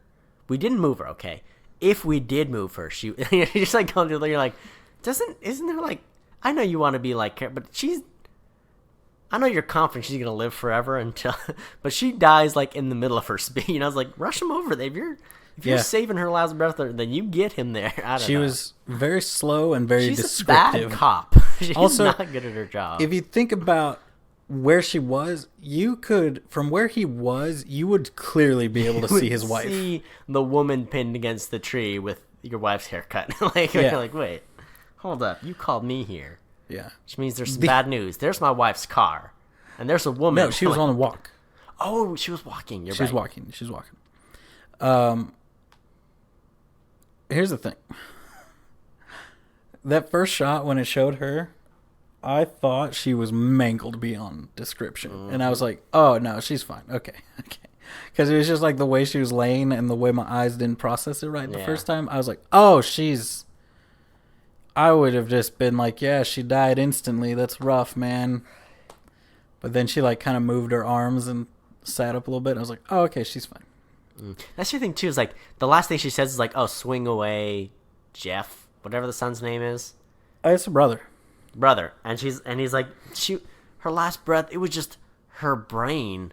we didn't move her, okay? If we did move her, you're just like going through, you're like, isn't there like, I know you want to be like her, but I know you're confident she's gonna live forever but she dies like in the middle of her speed. And I was like, rush him over there. If you're saving her last breath, then you get him there. She was very slow and very descriptive. She's a bad cop. She's also not good at her job. If you think about where she was, from where he was, you would clearly be able to see his wife. See the woman pinned against the tree with your wife's haircut. You're like, wait. Hold up, you called me here. Yeah. Which means there's some bad news. There's my wife's car. And there's a woman. No, she was on a walk. Oh, she was walking. She was walking. Here's the thing. That first shot when it showed her, I thought she was mangled beyond description. And I was like, oh, no, she's fine. Okay. Because it was just like the way she was laying and the way my eyes didn't process it right the first time. I was like, oh, I would have just been like, yeah, she died instantly. That's rough, man. But then she like kind of moved her arms and sat up a little bit. I was like, oh, okay, she's fine. That's the thing too, is like the last thing she says is like, oh, swing away, Jeff, whatever the son's name is. It's a brother. Brother. And he's like, her last breath, it was just her brain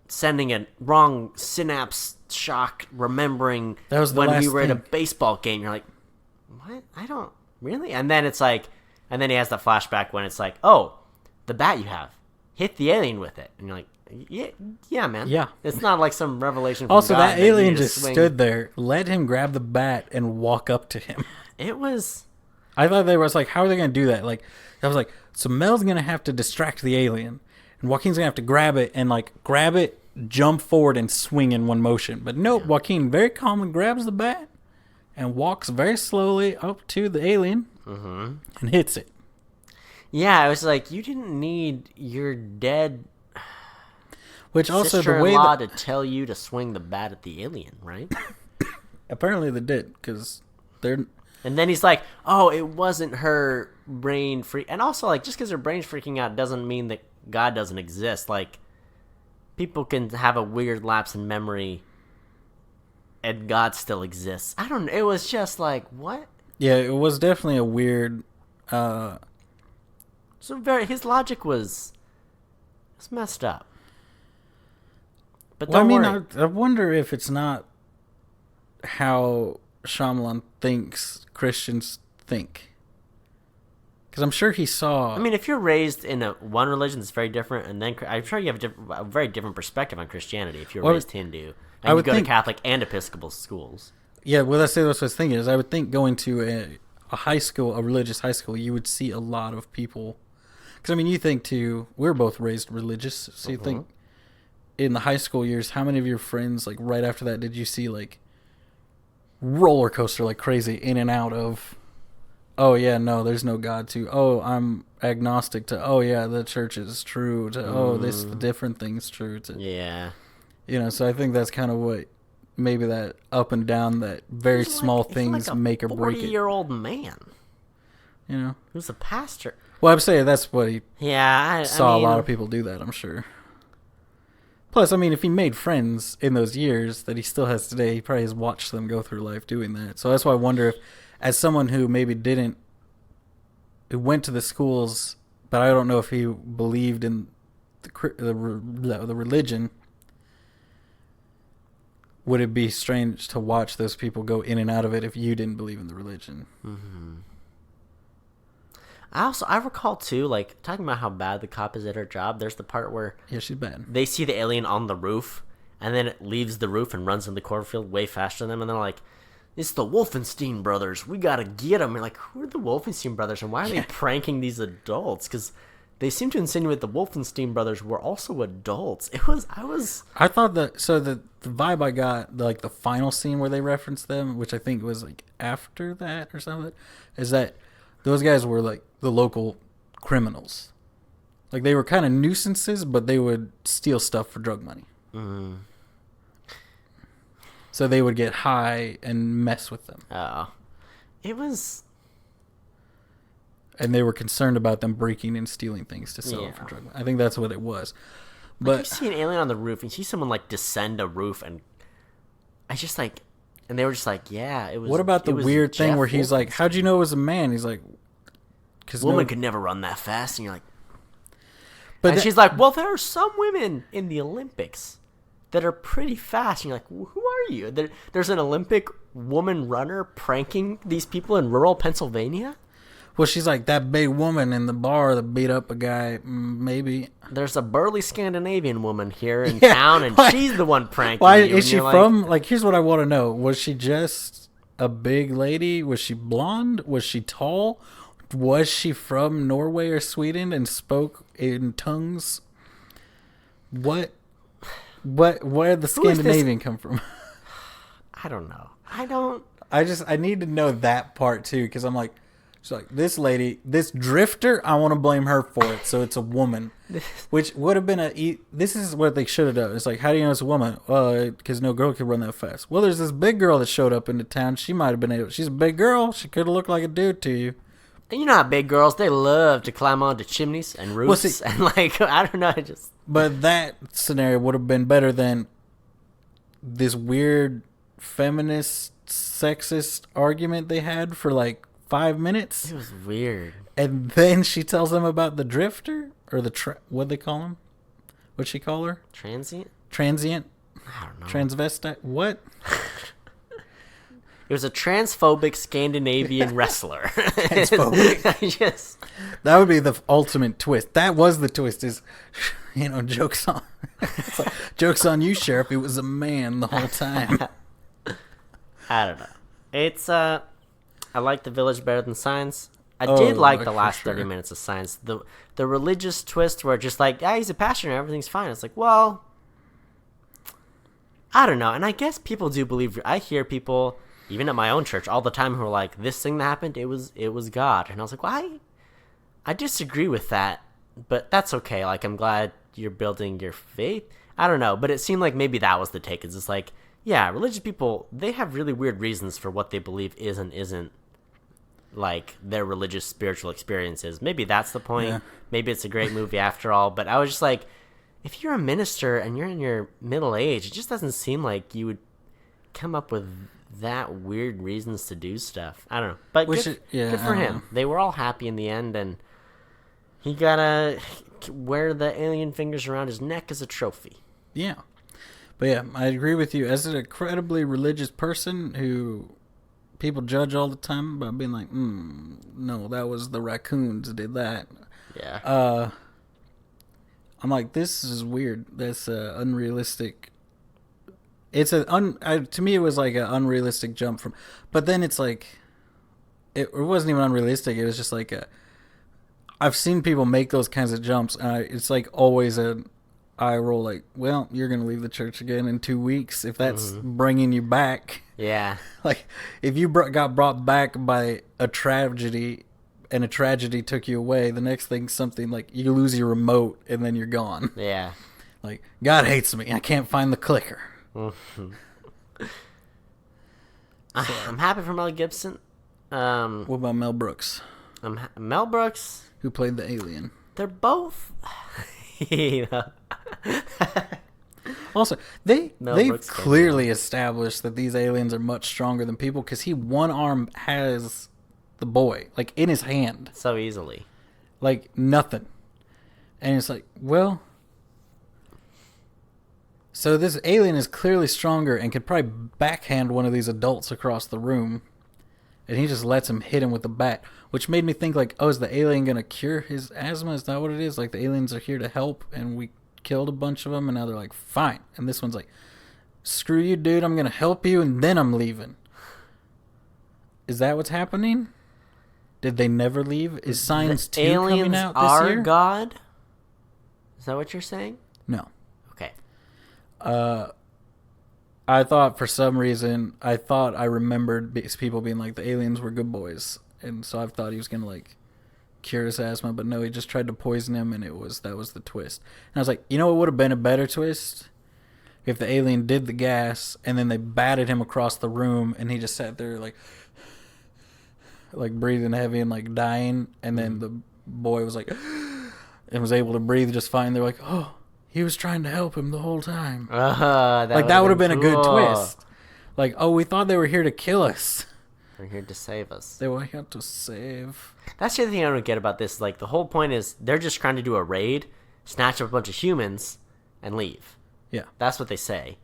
sending a wrong synapse shock, remembering That was the when last we were at a thing. baseball game. You're like, what? I don't really. And then it's like, and then he has the flashback when it's like, oh, the bat you have, hit the alien with it, and you're like, yeah, man. Yeah. It's not like some revelation. From Also, God that alien you need to just swing. stood there, let him grab the bat, and walk up to him. It was. I thought they was like, how are they going to do that? Like, I was like, so Mel's going to have to distract the alien, and Joaquin's going to have to grab it, and like grab it, jump forward, and swing in one motion. But nope, Joaquin very calmly grabs the bat and walks very slowly up to the alien and hits it. Yeah, I was like, you didn't need your dead Which also the way sister-in-law that to tell you to swing the bat at the alien, right? apparently they did, because they're And then he's like, oh, it wasn't her brain freak. And also, like, just because her brain's freaking out doesn't mean that God doesn't exist. Like, people can have a weird lapse in memory and God still exists. I don't know. It was just like, what? yeah, it was definitely a weird. So his logic was messed up. But Well, I don't mean, worry. I wonder if it's not how Shyamalan thinks Christians think. Because I'm sure he saw. I mean, if you're raised in one religion that's very different, and then I'm sure you have a very different perspective on Christianity if you're Well, raised Hindu I and you would go to think- Catholic and Episcopal schools. Yeah, well, that's what I was thinking. Is I would think going to a high school, a religious high school, you would see a lot of people. Because I mean, you think too. We're both raised religious, so you think in the high school years, how many of your friends, like right after that, did you see like roller coaster like crazy in and out of? Oh yeah, no, there's no God. To oh, I'm agnostic. To oh yeah, the church is true. To oh, this the different thing's true. To Yeah. so I think that's kind of what maybe that up and down, that very small He's things like a make or break it. 40-year-old man who's a pastor. Well, I'm saying that's what he Yeah, I saw mean, a lot of people do that, I'm sure. Plus, I mean, if he made friends in those years that he still has today, he probably has watched them go through life doing that. So that's why I wonder if, as someone who maybe who went to the schools, but I don't know if he believed in the religion, would it be strange to watch those people go in and out of it if you didn't believe in the religion? I recall too, like talking about how bad the cop is at her job. There's the part where Yeah, she's bad. they see the alien on the roof, and then it leaves the roof and runs in the cornfield way faster than them, and they're like, "It's the Wolfenstein brothers. We gotta get them." You're like, who are the Wolfenstein brothers, and why are they pranking these adults? Because they seem to insinuate the Wolfenstein brothers were also adults. I thought that, so the vibe I got, like the final scene where they referenced them, which I think was like after that or something, is that those guys were like the local criminals. Like they were kind of nuisances, but they would steal stuff for drug money. So they would get high and mess with them. It was. And they were concerned about them breaking and stealing things to sell it for drug money. I think that's what it was. But you But see an alien on the roof, and you see someone like descend a roof, and I just like, and they were just like, yeah, it was. what about the it was weird thing Jeff where he's like, Wolfenstein. how'd you know it was a man? He's like, because Woman could never run that fast, and you're like, But and that- she's like, well, there are some women in the Olympics that are pretty fast. And you're like, who are you? There's an Olympic woman runner pranking these people in rural Pennsylvania? well, she's like that big woman in the bar that beat up a guy. Maybe. There's a burly Scandinavian woman here in Yeah, town, and why- she's the one pranking Why you. is and she you're like, from? Like, here's what I want to know: was she just a big lady? Was she blonde? Was she tall? Was she from Norway or Sweden and spoke in tongues? Where did the Scandinavian come from? I don't know. I need to know that part too, because I'm like, she's like, this lady, this drifter, I want to blame her for it. So it's a woman, which would have been this is what they should have done. It's like, how do you know it's a woman? Well, because no girl could run that fast. Well, there's this big girl that showed up into town. She might have been able. She's a big girl. She could have looked like a dude to you. And you know how big girls, they love to climb onto chimneys and roofs. see- And like, I don't know, But that scenario would have been better than this weird feminist, sexist argument they had for like 5 minutes. It was weird. And then she tells them about the drifter or what'd they call him? What'd she call her? Transient? Transient? I don't know. Transvestite? What? It was a transphobic Scandinavian wrestler. Transphobic. Yes. That would be the ultimate twist. That was the twist. Is jokes on. It's like, jokes on you, Sheriff. It was a man the whole time. I don't know. It's I like The Village better than Signs. I did like the last 30 minutes of Signs. The religious twist where just like, yeah, he's a pastor and everything's fine. It's like, well, I don't know. And I guess people do believe. I hear people, even at my own church, all the time who are like, this thing that happened, it was God. And I was like, well, I disagree with that, but that's okay. Like, I'm glad you're building your faith. I don't know, but it seemed like maybe that was the take. It's just like, yeah, religious people, they have really weird reasons for what they believe is and isn't like their religious spiritual experiences. Maybe that's the point. Yeah. Maybe it's a great movie after all, but I was just like, if you're a minister and you're in your middle age, it just doesn't seem like you would come up with that weird reasons to do stuff. I don't know, but good for him. They were all happy in the end, and he got to wear the alien fingers around his neck as a trophy. Yeah. But yeah, I agree with you. As an incredibly religious person who people judge all the time by being like, no, that was the raccoons that did that. Yeah. I'm like, this is weird. That's unrealistic. It's to me, it was like an unrealistic jump from, but then it's like, it wasn't even unrealistic. It was just like I've seen people make those kinds of jumps. And it's like always an eye roll. Like, well, you're going to leave the church again in 2 weeks if that's bringing you back. Yeah. Like if you got brought back by a tragedy and a tragedy took you away, the next thing something like you lose your remote and then you're gone. Yeah. Like, God hates me. I can't find the clicker. I'm happy for Mel Gibson. What about Mel Brooks? Mel Brooks, who played the alien. They're both. Also, they've clearly established that these aliens are much stronger than people because one arm has the boy like in his hand so easily, like nothing, and it's like, well. So this alien is clearly stronger and could probably backhand one of these adults across the room. And he just lets him hit him with the bat. Which made me think like, oh, is the alien going to cure his asthma? Is that what it is? Like the aliens are here to help and we killed a bunch of them and now they're like, fine. And this one's like, screw you, dude. I'm going to help you and then I'm leaving. Is that what's happening? Did they never leave? Is Signs 2 coming out this year? Aliens are God? Is that what you're saying? No. Okay. I thought for some reason, I remembered people being like, the aliens were good boys. And so I thought he was going to like cure his asthma, but no, he just tried to poison him and that was the twist. And I was like, you know what would have been a better twist? If the alien did the gas and then they batted him across the room and he just sat there like breathing heavy and like dying. And then the boy was like, and was able to breathe just fine. They're like, oh, he was trying to help him the whole time. That would have been cool. A good twist. Like, oh, we thought they were here to kill us. They're here to save us. They were here to save. That's the other thing I don't get about this. Like, the whole point is they're just trying to do a raid, snatch up a bunch of humans, and leave. Yeah. That's what they say.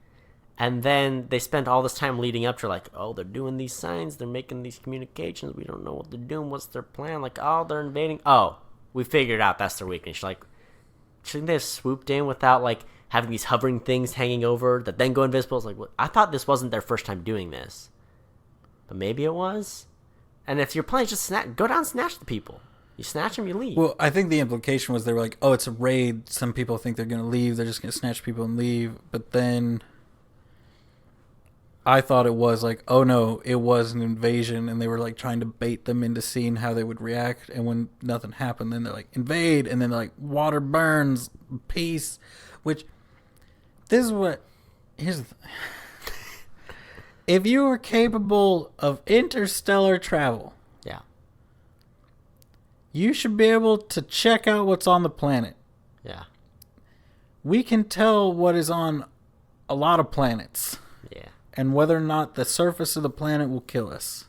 And then they spent all this time leading up to like, oh, they're doing these signs. They're making these communications. We don't know what they're doing. What's their plan? Like, oh, they're invading. Oh, we figured out that's their weakness. Like, shouldn't they have swooped in without like having these hovering things hanging over that then go invisible? It's like, well, I thought this wasn't their first time doing this, but maybe it was. And if your plan is just go down and snatch the people. You snatch them, you leave. Well, I think the implication was they were like, oh, it's a raid. Some people think they're going to leave. They're just going to snatch people and leave. But then I thought it was like, oh no, it was an invasion. And they were like trying to bait them into seeing how they would react. And when nothing happened, then they're like, invade. And then they're like, water burns, peace. Which, here's the thing. If you are capable of interstellar travel, yeah, you should be able to check out what's on the planet. Yeah. We can tell what is on a lot of planets. Yeah. And whether or not the surface of the planet will kill us.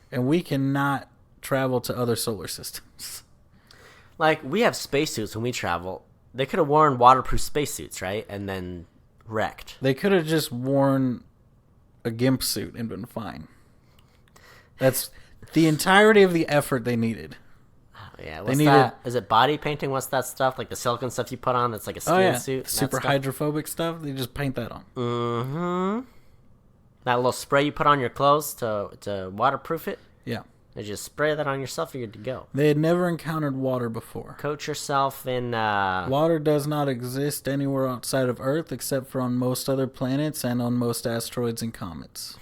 And we cannot travel to other solar systems. Like, we have spacesuits when we travel. They could have worn waterproof spacesuits, right? And then wrecked. They could have just worn a gimp suit and been fine. That's the entirety of the effort they needed. Oh, yeah, what's that? Is it body painting? What's that stuff? Like the silicone stuff you put on that's like a skin suit? Super hydrophobic stuff. They just paint that on. Mm-hmm. That little spray you put on your clothes to waterproof it? Yeah. You just spray that on yourself, you're good to go. They had never encountered water before. Coat yourself in... Water does not exist anywhere outside of Earth except for on most other planets and on most asteroids and comets.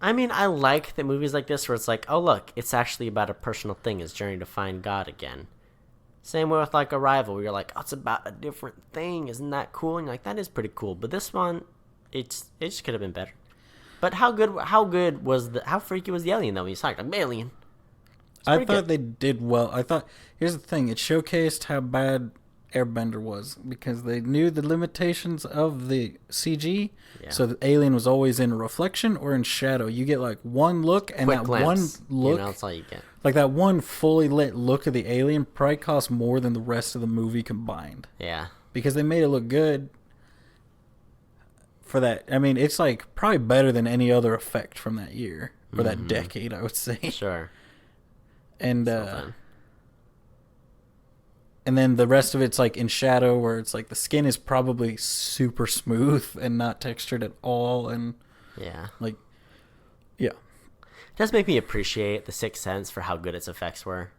I mean, I like the movies like this where it's like, oh, look, it's actually about a personal thing, his journey to find God again. Same way with, like, Arrival, where you're like, oh, it's about a different thing. Isn't that cool? And you're like, that is pretty cool. But this one, it just could have been better. But how freaky was the alien, though, when you saw it? Like, alien. I thought they did well. Here's the thing, it showcased how bad Airbender was, because they knew the limitations of the CG, so the alien was always in reflection or in shadow. You get like one look, and quick that glimpse, one look, that's all you get. Like that one fully lit look of the alien probably cost more than the rest of the movie combined. Yeah. Because they made it look good for that. I mean, it's like probably better than any other effect from that year, or that decade, I would say. Sure. And and then the rest of it's like in shadow, where it's like the skin is probably super smooth and not textured at all, and like, yeah. It does make me appreciate The Sixth Sense for how good its effects were.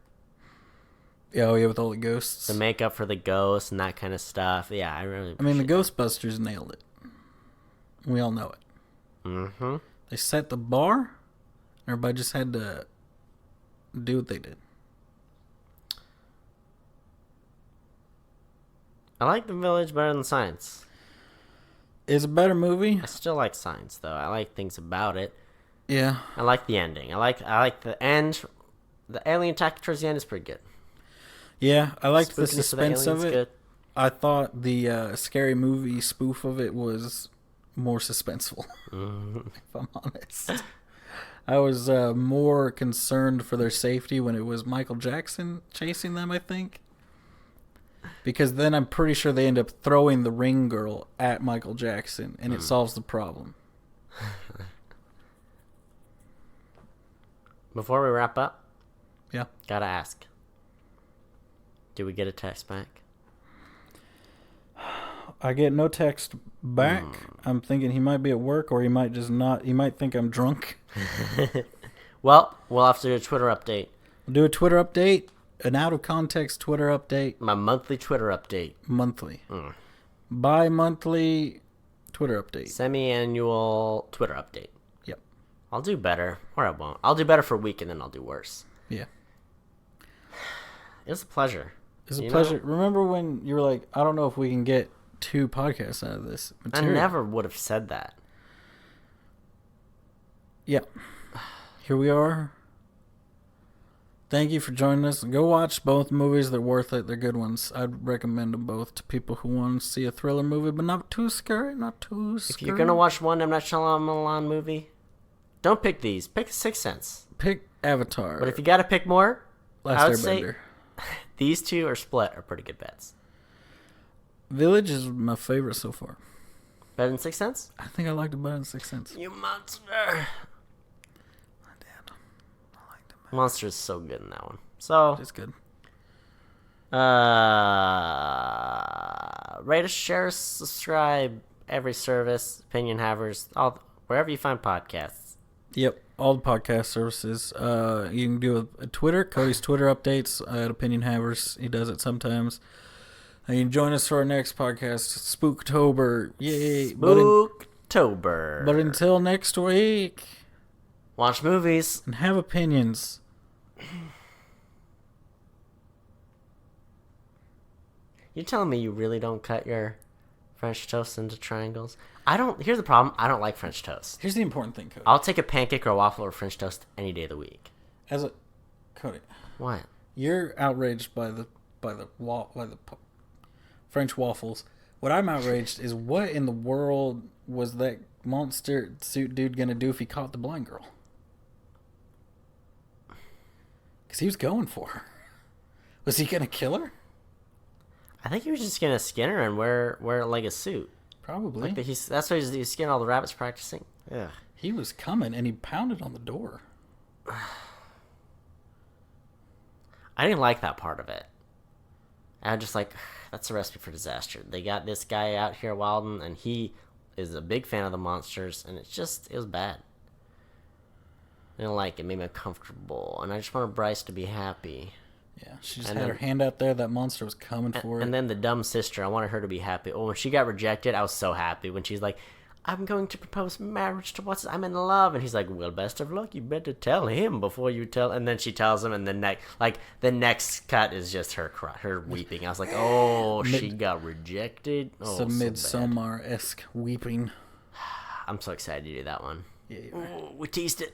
Yeah, oh yeah, with all the ghosts. The makeup for the ghosts and that kind of stuff. Yeah, I really I mean, the that. Ghostbusters nailed it. We all know it. Mm-hmm. They set the bar. Everybody just had to do what they did. I like The Village better than Science. It's a better movie. I still like Science, though. I like things about it. Yeah. I like the ending. I like the end. The alien attack towards the end is pretty good. Yeah, I liked the Spookiness suspense of it. Good. I thought the Scary Movie spoof of it was more suspenseful, if I'm honest. I was more concerned for their safety when it was Michael Jackson chasing them, I think. Because then I'm pretty sure they end up throwing the ring girl at Michael Jackson, and it solves the problem. Before we wrap up, Yeah. gotta ask. Did we get a text back? I get no text back. I'm thinking he might be at work, or he might just not. He might think I'm drunk. Well, we'll have to do a Twitter update. We'll do a Twitter update, an out-of-context Twitter update. My monthly Twitter update. Monthly. Bi-monthly Twitter update. Semi-annual Twitter update. Yep. I'll do better, or I won't. I'll do better for a week, and then I'll do worse. Yeah. It was a pleasure. It's a pleasure. Remember when you were like, I don't know if we can get 2 podcasts out of this material. I never would have said that. Yeah. Here we are. Thank you for joining us. Go watch both movies. They're worth it. They're good ones. I'd recommend them both to people who want to see a thriller movie, but not too scary. Not too scary. If you're going to watch one M. Night Shyamalan movie, don't pick these. Pick Sixth Sense. Pick Avatar. But if you got to pick more, Last I would Airbender. say these two or Split are pretty good bets. Village is my favorite so far. Better than Sixth Sense? I think I liked it better than Sixth Sense. You monster. I did. I liked it. Monster is so good in that one. So, It's good. rate us, share us, subscribe, every service, Opinion Havers, all wherever you find podcasts. Yep, all the podcast services. You can do a Twitter. Cody's Twitter updates at Opinion Havers. He does it sometimes. And you can join us for our next podcast, Spooktober. Yay! Spooktober. But until next week, watch movies and have opinions. You telling me you really don't cut your French toast into triangles? I don't. Here's the problem. I don't like French toast. Here's the important thing, Cody. I'll take a pancake or a waffle or French toast any day of the week. Cody, What? you're outraged by the French waffles. What I'm outraged is what in the world was that monster suit dude gonna do if he caught the blind girl? Because he was going for her. Was he going to kill her? I think he was just gonna skin her and wear like a suit. Probably. Like that's why he's skinning all the rabbits practicing. Yeah. He was coming and he pounded on the door. I didn't like that part of it. And I'm just like, that's a recipe for disaster. They got this guy out here wilding, and he is a big fan of the monsters, and it was bad. I didn't like it. It made me uncomfortable, and I just wanted Bryce to be happy. Yeah, she just had her hand out there. That monster was coming for her. And then the dumb sister, I wanted her to be happy. Oh, when she got rejected, I was so happy. When she's like, I'm going to propose marriage to I'm in love. And he's like, well, best of luck. You better tell him before you tell. And then she tells him, and the next cut is just her weeping. I was like, oh, she got rejected. Oh, Some Midsommar-esque weeping. I'm so excited to do that one. Yeah, oh, we teased it.